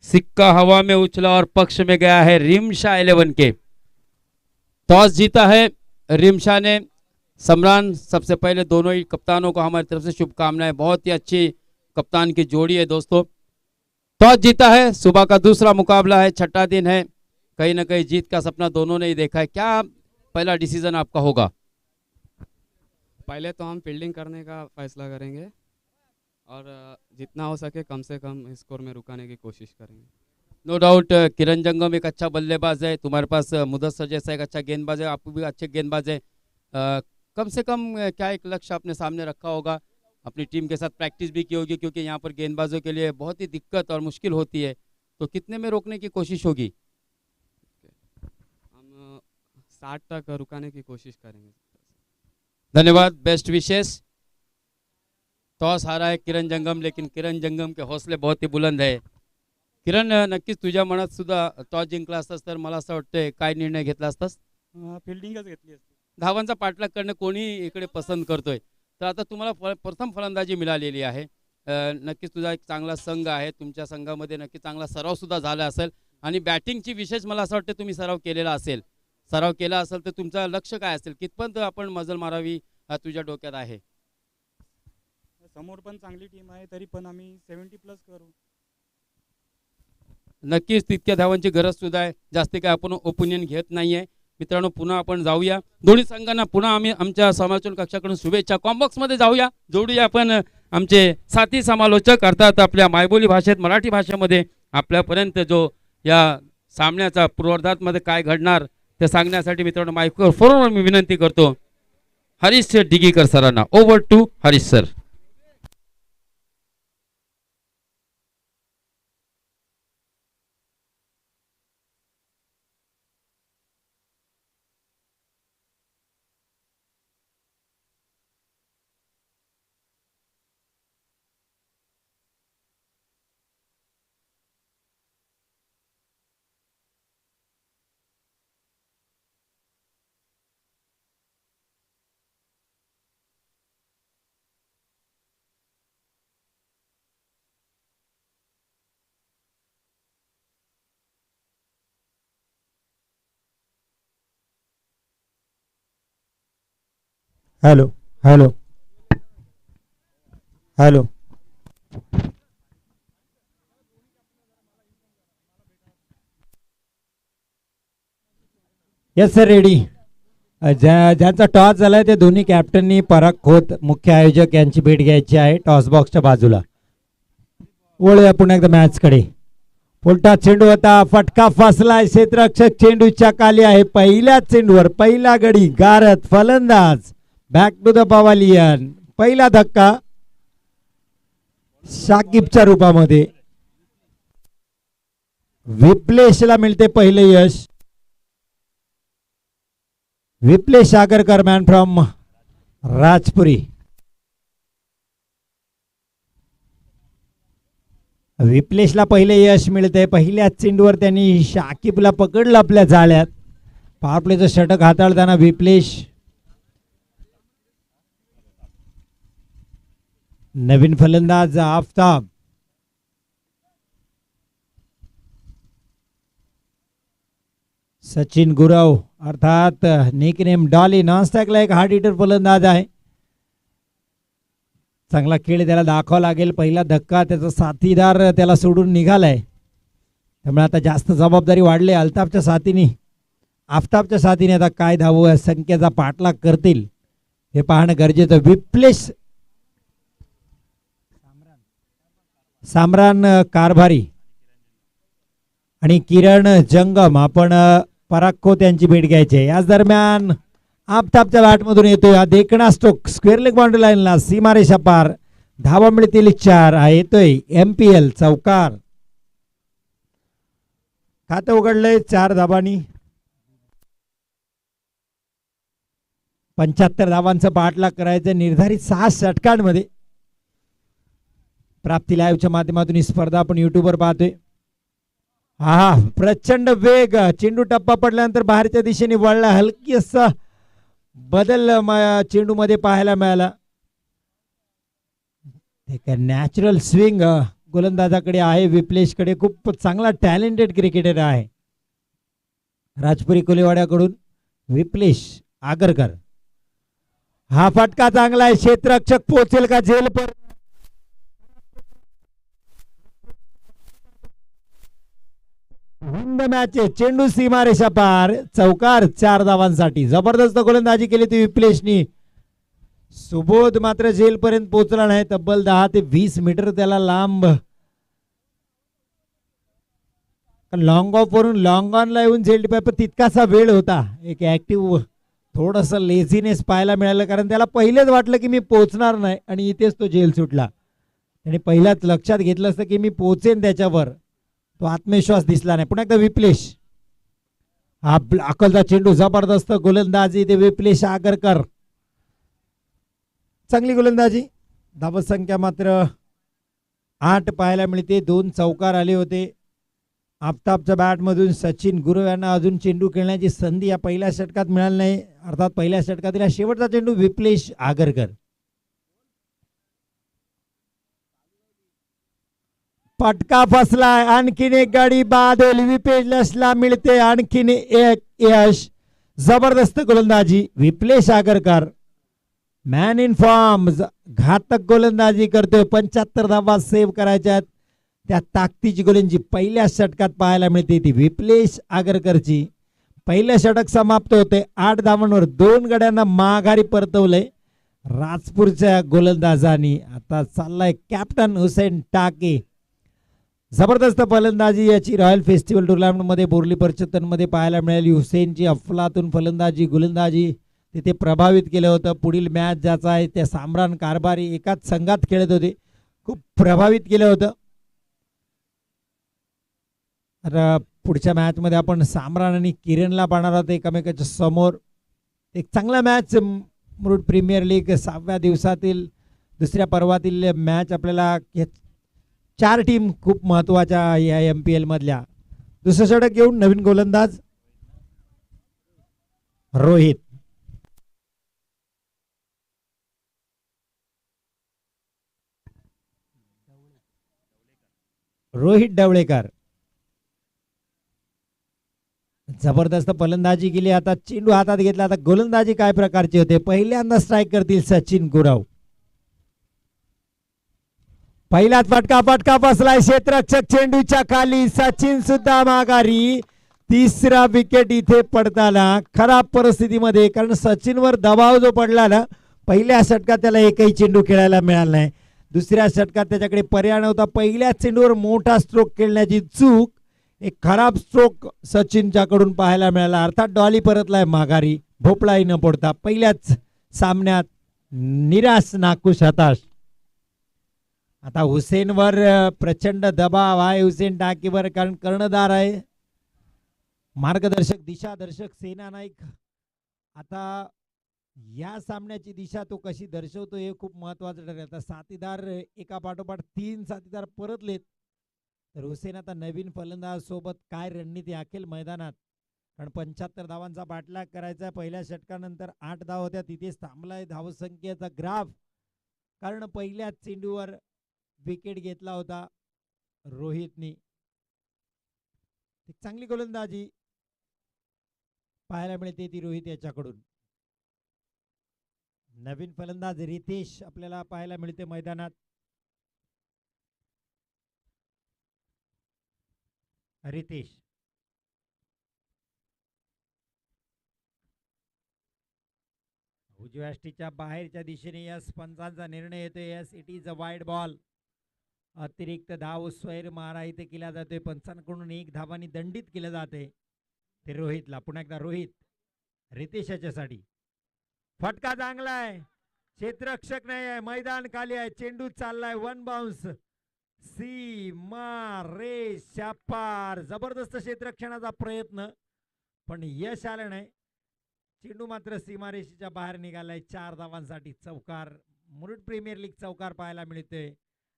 सिक्का हवा में उछला और पक्ष में गया है रिमशा 11 के। टॉस जीता है रिमशा ने। समरान, सबसे पहले दोनों ही कप्तानों को हमारी तरफ से शुभकामनाएं। बहुत ही अच्छी कप्तान की जोड़ी है दोस्तों। टॉस जीता है, सुबह का दूसरा मुकाबला है, छठा दिन है। कहीं ना कहीं जीत का सपना दोनों ने ही देखा है। क्या पहला डिसीजन आपका होगा? पहले तो हम फील्डिंग करने का फैसला करेंगे और जितना हो सके कम से कम स्कोर में रुकाने की कोशिश करेंगे। नो डाउट किरण जंगम एक अच्छा बल्लेबाज है, तुम्हारे पास मुदस्सर जैसा एक अच्छा गेंदबाज है, आप भी अच्छे गेंदबाज है। कम से कम क्या एक लक्ष्य आपने सामने रखा होगा? अपनी टीम के साथ प्रैक्टिस भी की होगी, क्योंकि यहाँ पर गेंदबाजों के लिए बहुत ही दिक्कत और मुश्किल होती है। तो कितने में रोकने की कोशिश होगी? हम 60 तक रुकाने की कोशिश करेंगे। धन्यवाद, बेस्ट विशेष। टॉस हारा है किरण जंगम, लेकिन किरण जंगम के हौसले बहुत ही बुलंद आहे। किरण, नक्कीच तुझ्या मनात सुद्धा टॉस जिंकला असतास तर मला असं वाटतंय काय निर्णय घेतला असतास? फिल्डिंगच घेतली असती. धावांचा पाठलाग करणं कोणी इकडे पसंत करतोय, तर आता तुम्हाला प्रथम फलंदाजी मिळालेली आहे। नक्कीच तुझा एक चांगला संघ आहे, तुमच्या संघामध्ये नक्की चांगला सराव सुद्धा झाला असेल आणि बॅटिंगची विशेष मला असं वाटतं तुम्ही सराव केलेला असेल। सराव केला असेल तर तुमचं लक्ष काय असेल, कितपत आपण मजल मारावी तुझ्या डोक्यात आहे? समोर पण चांगली टीम आहे, तरी पण आम्ही 70 प्लस करू. नक्कीच तितक्या धावांची गरज सुद्धा आहे, जास्त काय आपण ओपिनियन घेत नाहीये। मित्रांनो, पुन्हा आपण जाऊया दोन्ही संघांना, पुन्हा आम्ही आमच्या समालोचन कक्षाकडून शुभेच्छा। कॉम्बॉक्स मध्ये जाऊया, जोडूया आपण आमचे साथी समालोचक, अर्थात आपल्या मायबोली भाषेत मराठी भाषेमध्ये आपल्यापर्यंत जो या सामन्याचा पूर्वार्धात मध्ये काय घडणार ते सांगण्यासाठी मित्रांनो मायक्रोफोनवर मी विनंती करतो हरीश डिगीकर सरांना। Over to Harish sir. Hello hello hello. Yes sir, ready. ज्यांचा टॉस झालाय ते दोन्ही कॅप्टननी पराग खोत मुख्य आयोजक यांची भेट घ्यायची आहे टॉस बॉक्सच्या बाजूला। वळूया पुन्हा एकदा मॅच कडे। उलटा चेंडू होता, फटका फसलाय, क्षेत्ररक्षक चेंडूच्या खाली आहे। पहिल्या चेंडूवर पहिला गडी गारत फलंदाज बॅक टू द पवेलियन। पहिला धक्का शाकिबच्या रूपामध्ये विप्लेशला मिळते पहिले यश। विप्लेश आगरकर, मॅन फ्रॉम राजपुरी। विप्लेशला पहिले यश मिळते। पहिल्या चेंडूवर त्यांनी शाकिबला पकडलं आपल्या जाळ्यात। पॉवर प्लेचं षटक हाताळताना विप्लेश। नवीन फलंदाज आफताब। सचिन गुरव अर्थात निकनेम डॉली नॉनस्टॅकला एक हार्ड हिटर फलंदाज आहे। चांगला खेळ त्याला दाखवावा लागेल। पहिला धक्का, त्याचा साथीदार त्याला सोडून निघालाय, त्यामुळे आता जास्त जबाबदारी वाढली अल्ताफच्या साथीने। आफताबच्या साथीने आता काय धाव संख्येचा पाठलाग करतील हे पाहणं गरजेचं। विप्लेश सामरान कारभारी आणि किरण जंगम आपण पराग खोत यांची भेट घ्यायची। याच दरम्यान आफताबच्या बॅटमधून येतोय हा देखणा स्ट्रोक स्क्वेअर लेग बाउंड्री लाईनला सीमारेषा पार। धावा मिळतील 4। हा येतोय MPL चौकार। खातं उघडलंय 4 धावांनी। 75 धावांचं पाठलाग करायचं निर्धारित 6 षटकांमध्ये। प्राप्ती लाईव्हच्या माध्यमातून ही स्पर्धा आपण युट्यूबवर पाहतोय. हा प्रचंड वेग, चेंडू टप्पा पडल्यानंतर बाहेरच्या दिशेने वळला, हलकी असा बदल चेंडू मध्ये पाहायला मिळाला. एक नॅचरल स्विंग गोलंदाजाकडे आहे, विप्लेशकडे. खूप चांगला टॅलेंटेड क्रिकेटर आहे राजपुरी कोलेवाड्याकडून विप्लेश आगरकर. हा फटका चांगला आहे, क्षेत्ररक्षक पोहोचेल का झेल पर हिंद मॅच, चेंडू सीमारेषा पार, चौकार 4 धावांसाठी. जबरदस्त गोलंदाजी केली ती विप्लेशनी. सुबोध मात्र झेल पर्यंत पोहोचला नाही. तब्बल 10 ते 20 मीटर त्याला लांब लॉंग ऑफ वरून लॉंग ऑन ला येऊन झेल टिपाय, पण तितकासा वेळ होता. एक ऍक्टिव्ह थोडस लेझीनेस पाहायला मिळालं, कारण त्याला पहिलेच वाटलं की मी पोहोचणार नाही आणि इथेच तो झेल सुटला. आणि पहिल्याच लक्षात घेतलं असतं की मी पोहोचेन त्याच्यावर, तो आत्मविश्वास दिसला नाही. पुन्हा एकदा विप्लेश, हा अकलचा चेंडू, जबरदस्त गोलंदाजी ते विप्लेश आगरकर. चांगली गोलंदाजी. धावसंख्या मात्र 8 पाहायला मिळते. 2 चौकार आले होते. आफताबच्या बॅटमधून सचिन गुरव यांना अजून चेंडू खेळण्याची संधी या पहिल्या षटकात मिळाली नाही, अर्थात पहिल्या षटकातील शेवटचा चेंडू विप्लेश आगरकर. फटका फसलाय, आणखीन एक गाडी बाद होईल. विप्लेशला मिळते आणखीन एक यश. जबरदस्त गोलंदाजी विप्लेश आगरकर, मॅन इन फॉर्म. घातक गोलंदाजी करतोय. 75 धावा सेव्ह करायच्यात. त्या ताकदीची गोलंदाजी पहिल्या षटकात पाहायला मिळते ती विप्लेश आगरकरची. पहिलं षटक समाप्त होते 8 धावांवर. 2 गड्यांना माघारी परतवलंय राजपूरच्या गोलंदाजांनी. आता चाललाय कॅप्टन हुसेन टाके. जबरदस्त फलंदाजी याची रॉयल फेस्टिवल टुर्नामेंट मध्ये बोर्ली परचतन मध्ये पाहायला मिळाली. हुसेनची अफलातून फलंदाजी गोलंदाजी तिथे प्रभावित केलं होतं. पुढील मॅच ज्याचा आहे त्या सामरान कारभारी एकाच संघात खेळत होते, खूप प्रभावित केलं होतं. पुढच्या मॅच मध्ये आपण सामरान आणि किरणला पाहणार आहोत एकमेकाच्या समोर. एक चांगला मॅच मुरुड प्रीमियर लीग 6व्या दिवसातील दुसऱ्या पर्वातील मॅच. आपल्याला 4 टीम खूप महत्वाच्या या MPL मधल्या. दुसरं षटक घेऊन नवीन गोलंदाज रोहित. रोहित ढवळेकर जबरदस्त फलंदाजी केली. आता चेंडू हातात घेतला. आता गोलंदाजी काय प्रकारची होते, पहिल्यांदा स्ट्राईक करतील सचिन गुरव. पहिलाच फटका बसलाय, क्षेत्ररक्षक चेंडूच्या खाली. सचिन सुद्धा माघारी. 3रा विकेट इथे पडताना खराब परिस्थितीमध्ये, कारण सचिनवर दबाव जो पडला ना, पहिल्या षटकात त्याला एकही चेंडू खेळायला मिळाला नाही. दुसऱ्या षटकात त्याच्याकडे पर्याय नव्हता. पहिल्या चेंडूवर मोठा स्ट्रोक खेळण्याची चूक, एक खराब स्ट्रोक सचिनच्याकडून पाहायला मिळाला. अर्थात डॉली परतलाय माघारी, भोपळाही न पडता. पहिल्याच सामन्यात निराश, नाखुश, हताश. आता हुसेनवर प्रचंड दबाव आहे हुसेन टाकीवर, कारण कर्णधार आहे, मार्गदर्शक, दिशादर्शक सेना नाईक. आता या सामन्याची दिशा तो कशी दर्शवतो हे खूप महत्वाचं ठरेल. आता साथीदार एका पाठोपाठ 3 साथीदार परतलेत, तर हुसेन आता नवीन फलंदाज सोबत काय रणनीती आखेल मैदानात. कारण 75 धावांचा पाठलाग करायचा. पहिल्या षटकानंतर 8 धाव होत्या, तिथेच थांबलाय धावसंख्येचा ग्राफ, कारण पहिल्याच चेंडूवर विकेट घेतला होता रोहितनी. चांगली गोलंदाजी पाहायला मिळते ती रोहित याच्याकडून. नवीन फलंदाज रितेश आपल्याला पाहायला मिळते मैदानात. रितेश उजव्या ष्टीच्या बाहेरच्या दिशेने यस पंचांचा निर्णय येतो. Yes it is a wide ball. अतिरिक्त धाव स्वैर मारा इथे केला जातोय. पंचांकडून 1 धावांनी दंडित केलं जाते ते रोहितला. पुन्हा एकदा रोहित रितेश याच्यासाठी. फटका चांगला आहे, क्षेत्ररक्षक नाही आहे, मैदान खाली आहे, चेंडू चाललाय, 1 बाउन्स. सीमा रेषा पार. जबरदस्त क्षेत्ररक्षणाचा प्रयत्न, पण यश आलं नाही. चेंडू मात्र सीमारेषेच्या बाहेर निघालाय. 4 धावांसाठी चौकार. मुरुड प्रीमियर लीग चौकार पाहायला मिळतोय.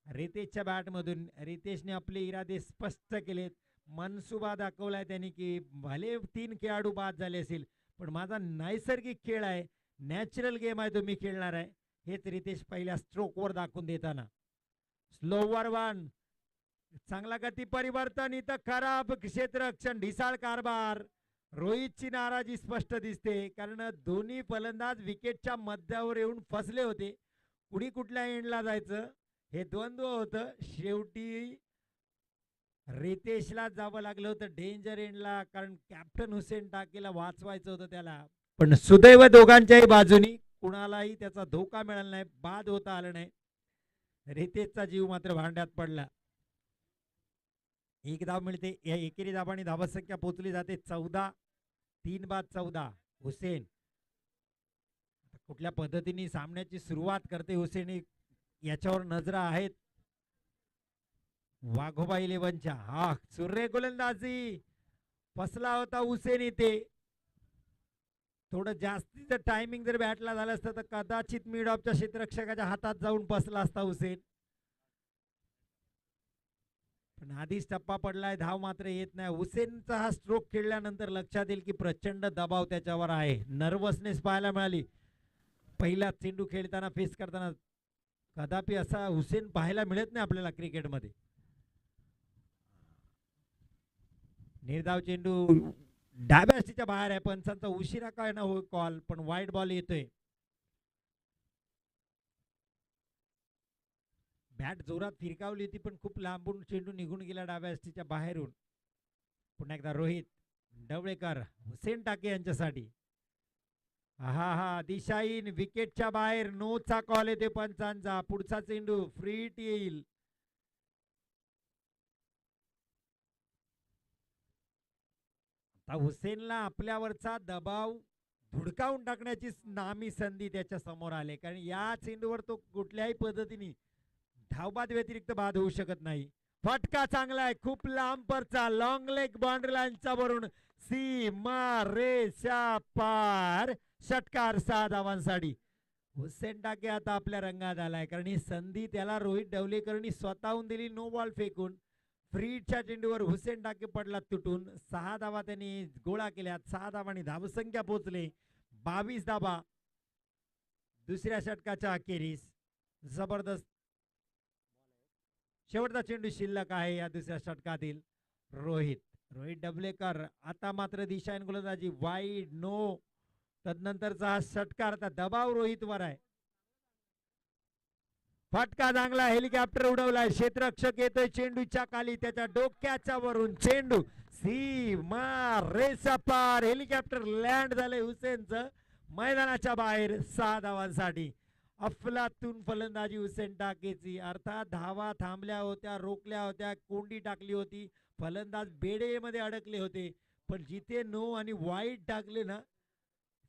रितेशच्या बॅटमधून रितेशने आपले इरादे स्पष्ट केलेत. मनसुबा दाखवलाय त्यांनी की भले 3 खेळाडू बाद झाले असेल पण माझा नैसर्गिक खेळ आहे, नॅचरल गेम आहे, तो मी खेळणार आहे. हेच रितेश पहिल्या स्ट्रोकवर दाखवून देताना. स्लोवर वन, चांगला गती परिवर्तन, इथं खराब क्षेत्ररक्षण, ढिसाळ कारभार. रोहितची नाराजी स्पष्ट दिसते कारण दोन्ही फलंदाज विकेटच्या मध्यावर येऊन फसले होते. कुणी कुठल्या एंडला जायचं हे द्वंद्व होतं. शेवटी रितेशला जावं लागलं होतं डेंजर एंडला कारण कॅप्टन हुसेन टाकेला वाचवायचं होतं त्याला. पण सुदैव दोघांच्याही बाजूनी कुणालाही त्याचा धोका मिळाला नाही, बाद होता आलं नाही. रितेशचा जीव मात्र भांड्यात पडला. एक धाव मिळते. या एकेरी धावांनी धावसंख्या पोहोचली जाते 14. 3 बाद 14. हुसेन कुठल्या पद्धतीने सामन्याची सुरुवात करते हुसेन याच्यावर नजरा आहेत वाघोबा 11च्या. हा सुरेख गोलंदाजी फसला होता हुसेन इथे. थोडं जास्तीचं टायमिंग जर बॅटला झालं असतं तर कदाचित मिड ऑफच्या क्षेत्ररक्षकाच्या हातात जाऊन बसला असता हुसेन. पण आधीच टप्पा पडलाय, धाव मात्र येत नाही. हुसेनचा हा स्ट्रोक खेळल्यानंतर लक्षात येईल की प्रचंड दबाव त्याच्यावर आहे. नर्वसनेस पाहायला मिळाली पहिला चेंडू खेळताना, फेस करताना. कदापि असा हुसेन पाहायला मिळत नाही आपल्याला क्रिकेटमध्ये. निर्धाव चेंडू डाव्या हस्तीच्या बाहेर आहे. पंचांचा उशिरा काय ना हो कॉल, पण वाईट बॉल येतोय. बॅट जोरात फिरकावली होती पण खूप लांबून चेंडू निघून गेला डाव्या हस्तीच्या बाहेरून. पुन्हा एकदा रोहित ढवळेकर हुसेन टाके यांच्यासाठी. हा हा दिशाहीन विकेटच्या बाहेर, नोचा कॉल येते पंचांचा. पुढचा चेंडू फ्री हिट येईल. हुसेनला आपल्यावरचा दबाव धुडकावून टाकण्याची नामी संधी त्याच्या समोर आले कारण या चेंडूवर तो कुठल्याही पद्धतीने धावबाद व्यतिरिक्त बाद होऊ शकत नाही. फटका चांगला आहे, खूप लांब परचा, लॉंग लेग बाउंड्री लाईनच्या वरून सीमा रेषा पार. षटकार 6 धावांसाठी. हुसेन टाके आता आपल्या रंगात आलाय कारण ही संधी त्याला रोहित ढवळेकरनी स्वतःहून दिली. नो बॉल फेकून फ्रीच्या चेंडूवर हुसेन टाके पडला तुटून. 6 धावा त्यांनी गोळा केल्या. 6 धावांनी धावसंख्या पोहोचले 22 धावा दुसऱ्या षटकाच्या अखेरीस. जबरदस्त शेवटचा चेंडू शिल्लक आहे या दुसऱ्या षटकातील. रोहित ढवळेकर आता मात्र दिशाहीन गोलंदाजी, वाईड नो. तदनंतरचा हा षटकार, दबाव रोहितवर आहे. फटका चांगला, हेलिकॉप्टर उडवलाय, क्षेत्ररक्षक येतोय चेंडूच्या खाली, त्याच्या डोक्याच्या वरून चेंडू सीमा रेषा पार. हेलिकॉप्टर लँड झाले हुसेनचं मैदानाच्या बाहेर 6 धावांसाठी. अफलातून फलंदाजी हुसेन टाकेची. अर्थात धावा थांबल्या होत्या, रोखल्या होत्या, कोंडी टाकली होती, फलंदाज बेडेमध्ये अडकले होते. पण जिथे नो आणि वाईड टाकले ना,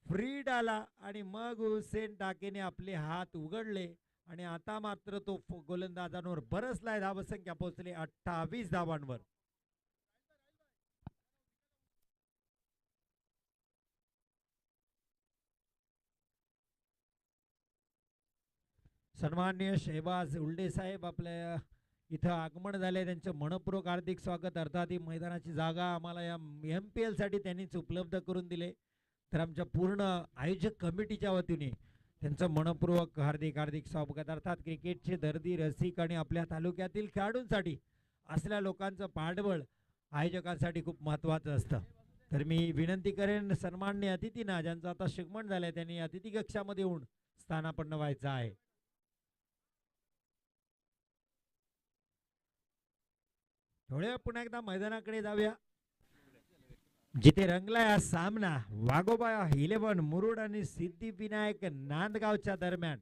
फ्रीड आला आणि मग हुसेन टाकेने आपले हात उघडले आणि आता मात्र तो गोलंदाजांवर बरसलाय. धावसंख्या पोहोचले 28 धावांवर. सन्माननीय शहबाज उल्डे साहेब आपल्या इथं आगमन झाले, त्यांचं मनपूर्वक हार्दिक स्वागत. अर्थात ही मैदानाची जागा आम्हाला या MPL साठी त्यांनीच उपलब्ध करून दिले, तर आमच्या पूर्ण आयोजक कमिटीच्या वतीने त्यांचं मनपूर्वक हार्दिक हार्दिक स्वागत. अर्थात क्रिकेटचे दर्दी रसिक आणि आपल्या तालुक्यातील खेळाडूंसाठी असल्या लोकांचं पाठबळ आयोजकांसाठी खूप महत्त्वाचं असतं. तर मी विनंती करेन सन्माननीय अतिथींना, ज्यांचं आता शिगमण झालंय, त्यांनी अतिथी कक्षामध्ये येऊन स्थानापन्न व्हायचं आहे. थोड्या पुन्हा एकदा मैदानाकडे जाऊया जिथे रंगलाय हा सामना. वाघोबा 11 मुरुड आणि सिद्धिविनायक नांदगावच्या दरम्यान.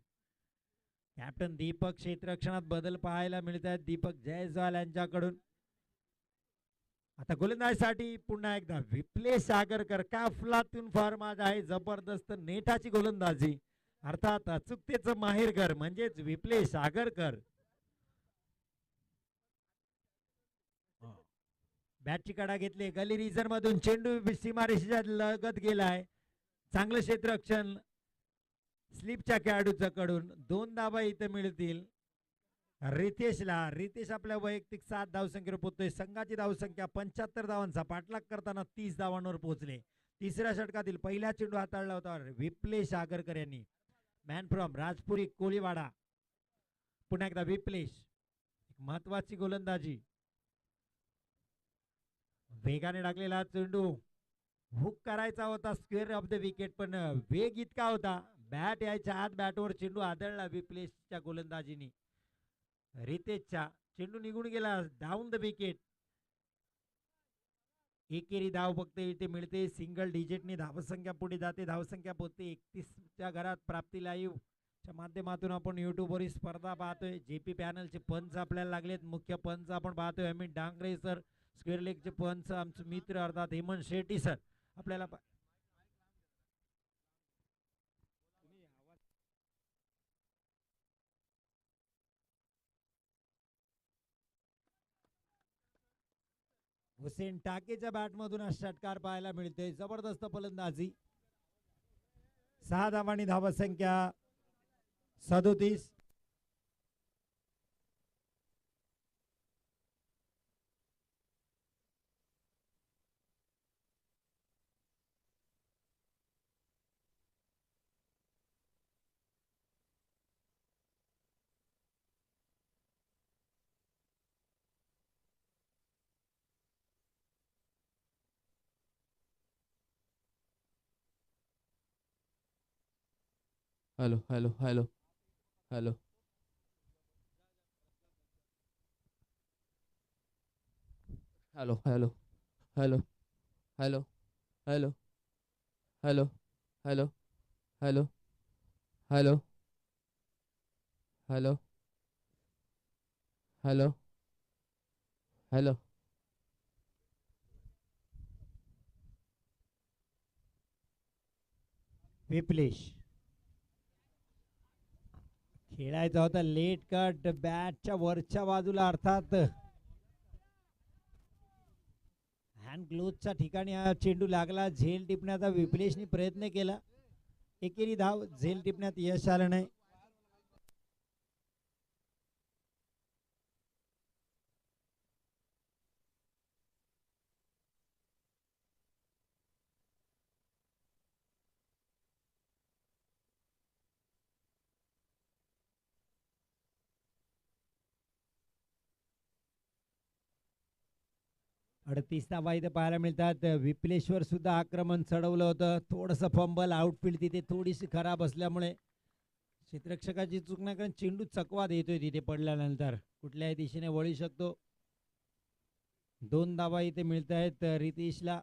कॅप्टन दीपक क्षेत्ररक्षणात बदल पाहायला मिळत आहेत दीपक जयस्वाल यांच्याकडून. आता गोलंदाजीसाठी पुन्हा एकदा विप्लेश आगरकर. काफलातून फॉर्मात आहे, जबरदस्त नेटाची गोलंदाजी, अर्थात अचूकतेचं माहेरघर म्हणजेच विप्लेश आगरकर. बॅटची कडा घेतली, गली रिझन मधून चेंडू सीमारेषेच्या लगत गेलाय. चांगलं क्षेत्ररक्षण स्लिपच्या खेळाडूच्या कडून. 2 धावा इथे मिळतील. रितेश आपल्या वैयक्तिक 7 धावसंख्येवर पोहोचतोय. संघाची धावसंख्या 75 धावांचा पाठलाग करताना 30 धावांवर पोहोचले. तिसऱ्या षटकातील पहिला चेंडू हाताळला होता विप्लेश आगरकर यांनी. Man from Rajpuri Koliwada. पुन्हा एकदा विप्लेश, महत्वाची गोलंदाजी. वेगाने टाकलेला चेंडू हुक करायचा होता स्क्वेअर ऑफ द विकेट, पण वेग इतका होता बॅट यायच्या आत बॅटवर चेंडू आदळला विप्लेशच्या गोलंदाजीने. रितेशचा चेंडू निघून गेला डाऊन द विकेट. एकेरी धाव फक्त इथे मिळते. सिंगल डिजिटने धावसंख्या पुढे जाते. धावसंख्या पोहोचते 31च्या घरात. प्राप्ती लाईव्ह च्या माध्यमातून आपण युट्यूबवर ही स्पर्धा पाहतोय. जेपी पॅनलचे पंच आपल्याला लागलेत. मुख्य पंच आपण पाहतोय अमित डांगरे सर. स्क्वेअर लेगचे पंच आमचे मित्र अर्थात हेमंत शेट्टी सर आपल्याला हुसेन टाकेच्या बॅटमधून हा षटकार पाहायला मिळते. जबरदस्त फलंदाजी. 6 धावांनी धावसंख्या 37. Hello hello hello hello hello hello hello hello hello hello hello hello hello hello hello hello विप्लेश खेळायचा होता लेट कट बॅटच्या वरच्या बाजूला अर्थात हँड ग्लोव्हच्या ठिकाणी हा चेंडू लागला. झेल टिपण्याचा विप्लेशने प्रयत्न केला. एकेरी धाव. झेल टिपण्यात यश आलं नाही. अडतीस धावा इथे पाहायला मिळतात. विप्लेश्वर सुद्धा आक्रमण चढवलं होतं. थोडंसं फंबल आउटफील्ड तिथे थोडीशी खराब असल्यामुळे क्षेत्ररक्षकाची चूक नाही, कारण चेंडू चकवा देतोय तिथे पडल्यानंतर कुठल्याही दिशेने वळू शकतो. 2 धावा इथे मिळत आहेत रितेशला.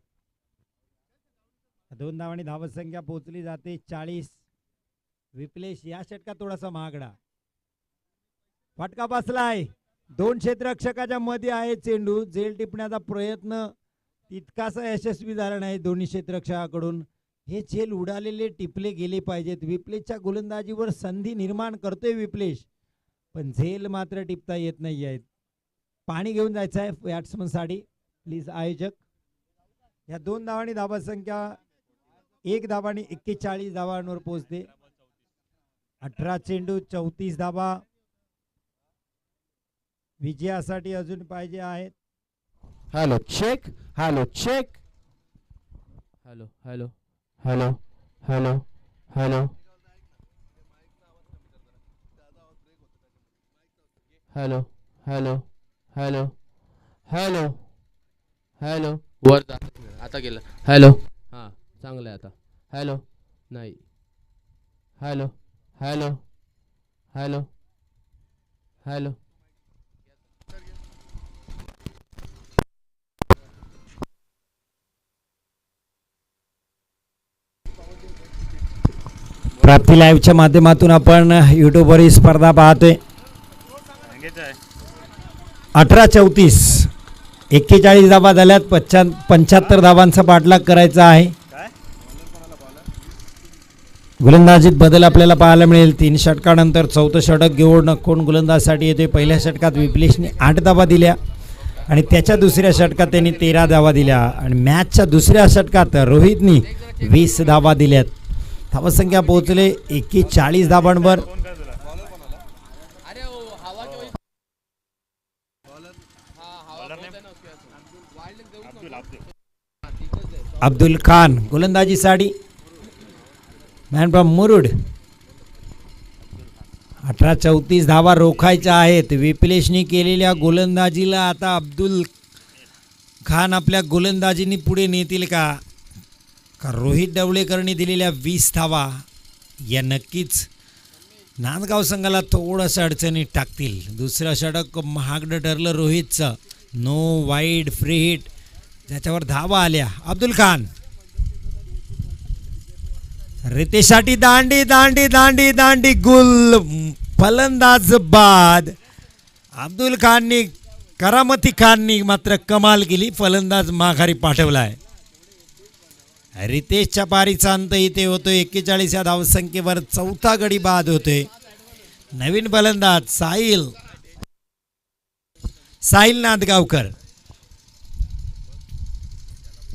2 धावांनी धावसंख्या पोहोचली जाते 40. विप्लेश या षटकात थोडासा महागडा. फटका बसलाय. 2 क्षेत्ररक्षकाच्या मध्ये आहे चेंडू. झेल टिपण्याचा प्रयत्न तितकासा यशस्वी झाला नाही दोन्ही क्षेत्ररक्षकाकडून. हे झेल उडालेले टिपले गेले पाहिजेत. विप्लेशच्या गोलंदाजीवर संधी निर्माण करतोय विप्लेश, पण झेल मात्र टिपता येत नाही आहेत. पाणी घेऊन जायचं आहे बॅट्समन साठी प्लीज आयोजक. या 2 धावांनी धावसंख्या 1 धावांनी 41 धावांवर पोहोचते. 18 चेंडू 34 धावा विजयासाठी अजून पाहिजे आहेत. Hello check hello check hello hello hello hello hello hello hello hello hello hello वर जा. आता गेलं. हॅलो हां चांगलं आहे आता. हॅलो नाही. हॅलो हॅलो हॅलो हॅलो प्राप्ती लाईव्हच्या माध्यमातून आपण युट्यूबवर ही स्पर्धा पाहतोय. 18-34 41 धावा झाल्यात. 75 धावांचा पाठलाग करायचा आहे. गोलंदाजीत बदल आपल्याला पाहायला मिळेल. 3 षटकानंतर 4थं षटक घेऊन कोण गोलंदाजसाठी येते. पहिल्या षटकात विप्लेशने 8 धावा दिल्या आणि त्याच्या दुसऱ्या षटकात त्यांनी 13 धावा दिल्या आणि मॅचच्या दुसऱ्या षटकात रोहितनी 20 धावा दिल्यात. धावसंख्या पोहोचले 41 धावांवर. अब्दुल खान गोलंदाजीसाठी, मॅन फ्रॉम मुरुड. 18-34 धावा रोखायच्या आहेत. विपिलेशनी केलेल्या गोलंदाजीला आता अब्दुल खान आपल्या गोलंदाजीनी पुढे नेतील का रोहित डवळेकरनी दिलेल्या 20 धावा या नक्कीच नांदगाव संघाला थोडंसं अडचणीत टाकतील. दुसरं षटक महागडं ठरलं रोहितचं. नो वाईड फ्री हिट ज्याच्यावर धावा आल्या. अब्दुल खान रितेशसाठी दांडी दांडी दांडी दांडी गुल. फलंदाज बाद. अब्दुल खाननी करामती खाननी मात्र कमाल केली. फलंदाज माघारी पाठवलाय. रितेशच्या पारीचा अंत इथे होतोय. 41 या धावसंख्येवर चौथा गडी बाद होतोय. नवीन फलंदाज साहिल नांदगावकर.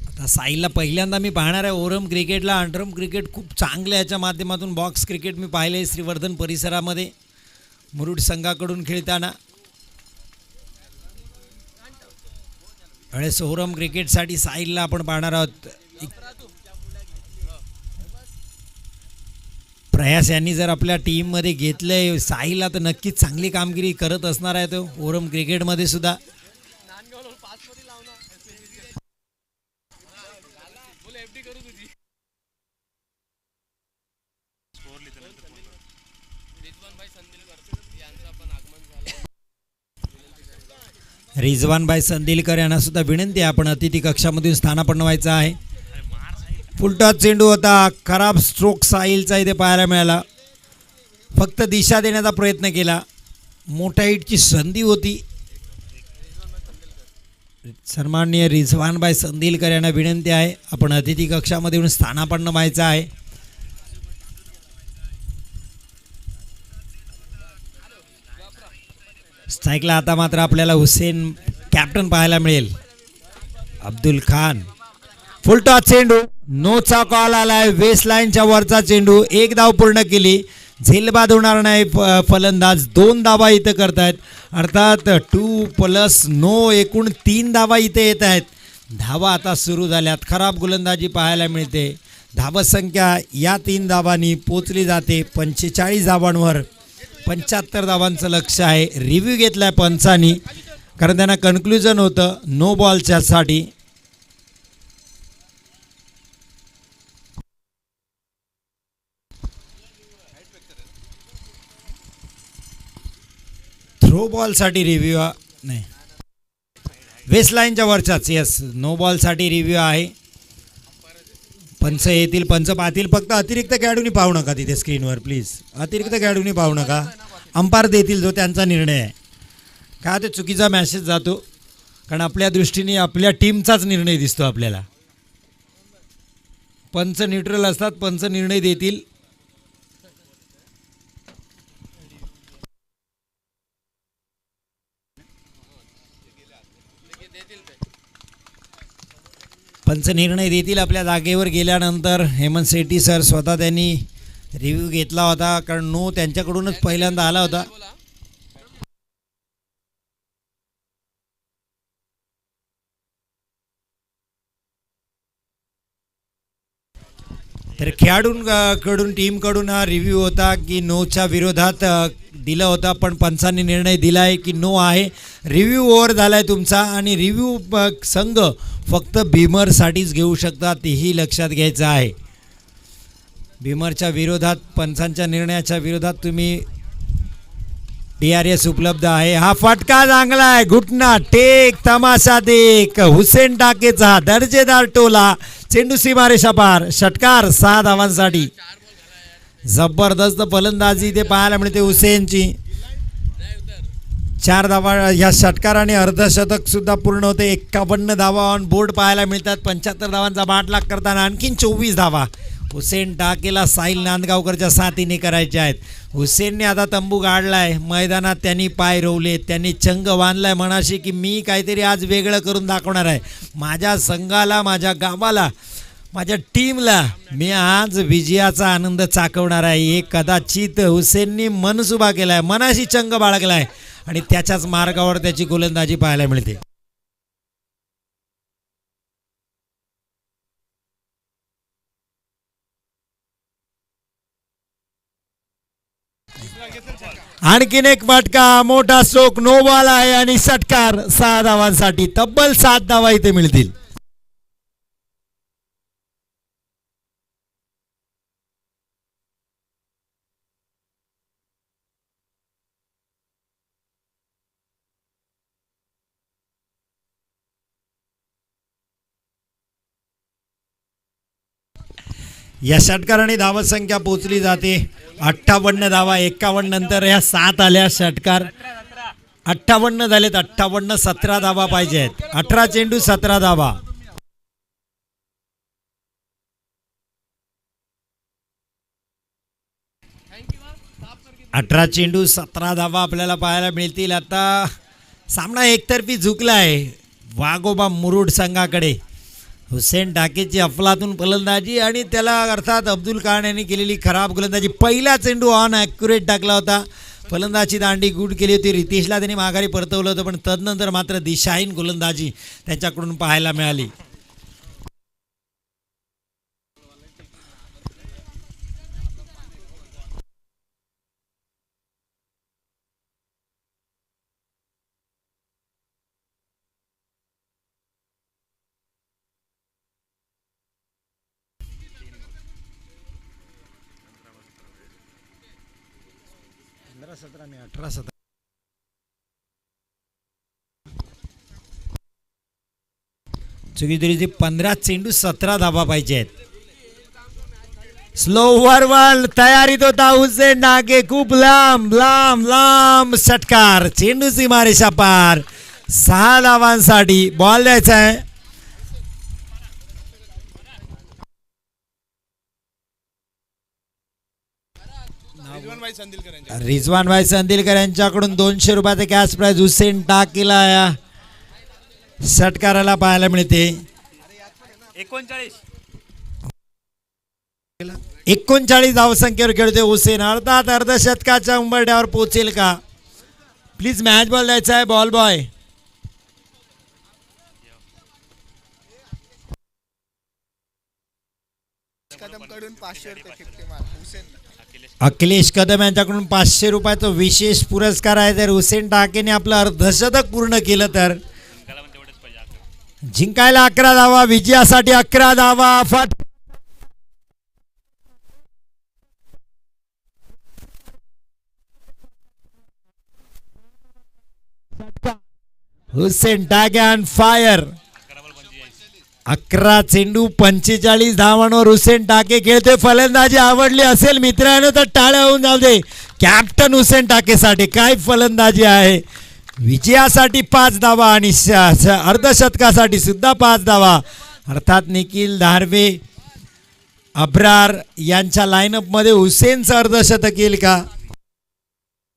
आता साहिलला पहिल्यांदा मी पाहणार आहे ओरम क्रिकेटला. अंडरम क्रिकेट खूप चांगलं याच्या माध्यमातून बॉक्स क्रिकेट मी पाहिले श्रीवर्धन परिसरामध्ये मुरुड संघाकडून खेळताना. वेळेस ओरम क्रिकेटसाठी साहिलला आपण पाहणार आहोत. प्रयास यांनी जर आपल्या टीममध्ये घेतलंय साहिलला तर नक्कीच चांगली कामगिरी करत असणार आहे तो ओरम क्रिकेटमध्ये सुद्धा. रिजवानभाई संदिलकर यांना सुद्धा विनंती आहे आपण अतिथी कक्षामधून स्थानापन्न व्हायचं आहे. फुलटॉस चेंडू होता. खराब स्ट्रोक साहिलचा इथे पाहायला मिळाला. फक्त दिशा देण्याचा प्रयत्न केला. मोठ्या हिटची संधी होती. सन्माननीय रिजवानभाई संदिलकर यांना विनंती आहे आपण अतिथी कक्षामध्ये येऊन स्थानापन्न व्हायचं आहे. स्ट्राईकला आता मात्र आपल्याला हुसेन कॅप्टन पाहायला मिळेल. अब्दुल खान फुलटॉस चेंडू. नोचा कॉल आलाय. वेस्ट लाईनच्या वरचा चेंडू. एक धाव पूर्ण केली. झेलबाद होणार नाही. फलंदाज 2 धावा इथं करतायत. अर्थात 2+9 एकूण 3 धावा इथे येत आहेत. धावा आता सुरू झाल्यात. खराब गोलंदाजी पाहायला मिळते. धावसंख्या या 3 धावांनी पोचली जाते 45 धावांवर. 75 धावांचं लक्ष आहे. रिव्ह्यू घेतलाय पंचांनी कारण त्यांना कन्क्लुजन होतं नो बॉलच्या साठी. थ्रो बॉलसाठी रिव्ह्यू नाही. वेस्ट लाईनच्या वरच्याच येस नो बॉलसाठी रिव्ह्यू आहे. पंच येतील. पंच पाहतील. फक्त अतिरिक्त खेळाडूंनी पाहू नका तिथे स्क्रीनवर प्लीज. अतिरिक्त खेळाडूंनी पाहू नका. अंपायर देतील जो त्यांचा निर्णय आहे. का ते चुकीचा मॅसेज जातो कारण आपल्या दृष्टीने आपल्या टीमचाच निर्णय दिसतो आपल्याला. पंच न्यूट्रल असतात. पंच निर्णय देतील. पंच निर्णय देतील. आपल्या जागेवर गेल्यानंतर हेमंत शेट्टी सर स्वतः त्यांनी रिव्ह्यू घेतला होता कारण नो त्यांच्याकडूनच पहिल्यांदा आला होता. तर खेळाडूंकडून टीमकडून हा रिव्ह्यू होता की नोच्या विरोधात दिला होता पण पंचांनी निर्णय दिला आहे की नो आहे. रिव्ह्यू ओव्हर झाला आहे तुमचा आणि रिव्ह्यू संघ फक्त भीमरसाठीच घेऊ शकता तेही लक्षात घ्यायचं आहे. भीमरच्या विरोधात पंचांच्या निर्णयाच्या विरोधात तुम्ही DRS उपलब्ध आहे. हा फटका चांगला आहे. घुटना टेक तमाशा देख. हुसेन टाकेचा दर्जेदार टोला. चेंडू सीमारेषा पार. षटकार 6 धावांसाठी. जबरदस्त फलंदाजी इथे पाहायला मिळते हुसेनची. 4 धावा ह्या षटकाराने अर्धशतक सुद्धा पूर्ण होते. 51 धावा ऑन बोर्ड पाहायला मिळतात. 75 धावांचा बाटलाक करताना आणखीन 24 धावा हुसेन टाकेला साहिल नांदगावकरच्या साथीने करायच्या आहेत. हुसेनने आता तंबू गाडलाय. मैदानात त्यांनी पाय रोवले. त्यांनी चंग बांधलाय मनाशी की मी काहीतरी आज वेगळं करून दाखवणार आहे. माझ्या संघाला, माझ्या गावाला, माझ्या टीमला मी आज विजयाचा आनंद चाकवणार आहे. हे कदाचित हुसेननी मनसुबा केलाय. मनाशी चंग बाळगलाय आणि त्याच्याच मार्गावर त्याची गोलंदाजी पाहायला मिळते. आणखीन एक फटका, मोठा स्ट्रोक, नो बॉल आहे आणि षटकार 6 धावांसाठी. तब्बल 7 धावा इथे मिळतील. या षटकाराने धावसंख्या पोहोचली जाते 58 धावा. 51 नंतर या 7 आल्या. षटकार 58 झालेत. 58 17 धावा पाहिजेत. 18 चेंडू 17 धावा. अठरा चेंडू 17 धावा आपल्याला पाहायला मिळतील. आता सामना एकतर्फी झुकला आहे वाघोबा मुरुड संघाकडे. हुसेन टाकेची अफलातून फलंदाजी आणि त्याला अर्थात अब्दुल खान यांनी केलेली खराब गोलंदाजी. पहिला चेंडू ऑन ॲक्युरेट टाकला होता. फलंदाजी दांडी गुड केली होती. रितेशला त्यांनी माघारी परतवलं होतं, पण तदनंतर मात्र दिशाहीन गोलंदाजी त्यांच्याकडून पाहायला मिळाली. चुकीतुरीचे 15 चेंडू 17 धावा पाहिजे आहेत. स्लो वर तयारीत होता हुसेन नागे. खूप लांब लांब लांब षटकार. चेंडू सीमारेषा पार. 6 धावांसाठी बॉल द्यायचा आहे. रिजवान भाई संदिलकर यांच्याकडून 200 रुपयाचे कॅश प्राइज हुसेन टाकीला या षटकाराला पाहायला मिळते. 39 धावसंख्येवर खेळते हुसेन. अर्थात अर्धशतकाच्या उंबरठ्यावर पोहोचेल का? प्लीज मॅच बॉल द्यायचा आहे. बॉल बॉय अखिलेश कदम यांच्याकडून 500 रुपयाचा विशेष पुरस्कार आहे. जर हुसेन टाकेने आपलं अर्धशतक पूर्ण केलं तर जिंकायला 11 धावा. विजयासाठी 11 धावा. हुसेन टाके ऑन फायर. 11 चेंडू 45 धावांवर हुसेन टाके खेळते. फलंदाजी आवडली असेल मित्रांनो तर टाळ्या होऊन जाऊ दे. कॅप्टन हुसेन टाकेसाठी काय फलंदाजी आहे. विजयासाठी 5 धावा आणि अर्धशतकासाठी सुद्धा 5 धावा. अर्थात निखिल धारवे, अब्रार यांच्या लाईनअप मध्ये हुसेनचं अर्धशतक येईल का?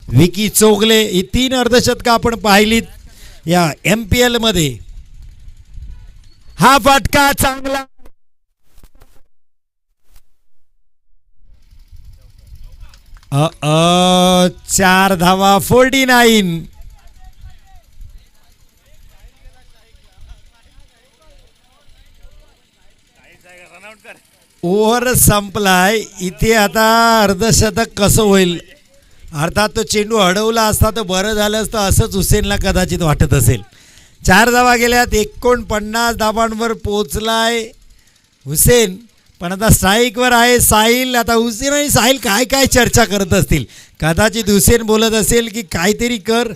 विकी चोगले ही 3 अर्धशतक आपण पाहिलीत या MPL मध्ये. हा फटका चांगला. चार धावा. 49. ओव्हर संपलाय. इथे आता अर्धशतक कसं होईल? अर्थात तो चेंडू अडवला असता तर बरं झालं असतं असंच हुसेनला कदाचित वाटत असेल. 4 धावा गेल्यात. 49 धावांवर पोहोचलाय हुसेन. पण आता स्ट्राईकवर आहे साहिल. आता हुसेन आणि साहिल काय काय चर्चा करत असतील. कदाचित हुसेन बोलत असेल की काहीतरी कर,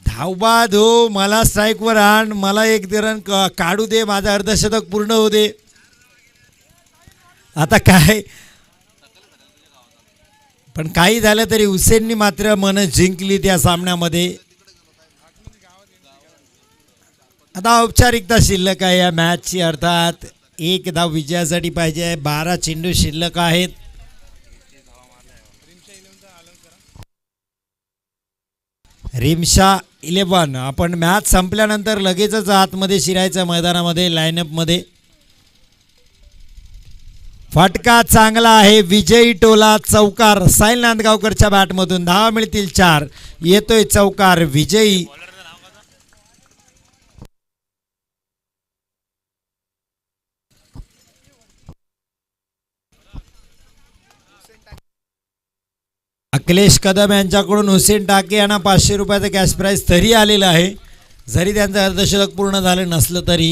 धावबाद हो, मला स्ट्राईकवर आण, मला एक रन काढू दे, माझं अर्धशतक पूर्ण होऊ दे. आता काय पण काही झालं तरी हुसेननी मात्र मन जिंकली त्या सामन्यामध्ये. आता औपचारिकता शिल्लक आहे या मॅचची. अर्थात 1 धाव विजयासाठी पाहिजे. 12 चेंडू शिल्लक आहेत. रिमशा 11. आपण मॅच संपल्यानंतर लगेचच आतमध्ये शिरायचं मैदानामध्ये लाईनअपमध्ये. फटका चांगला आहे. विजयी टोला चौकार साहिल नांदगावकरच्या बॅटमधून. धावा मिळतील 4. येतोय चौकार. विजयी अखिलेश कदम यांच्याकडून हुसेन टाके यांना 500 रुपयाचं कॅश प्राईज तरी आलेलं आहे. जरी त्यांचं अर्धशतक पूर्ण झालं नसलं तरी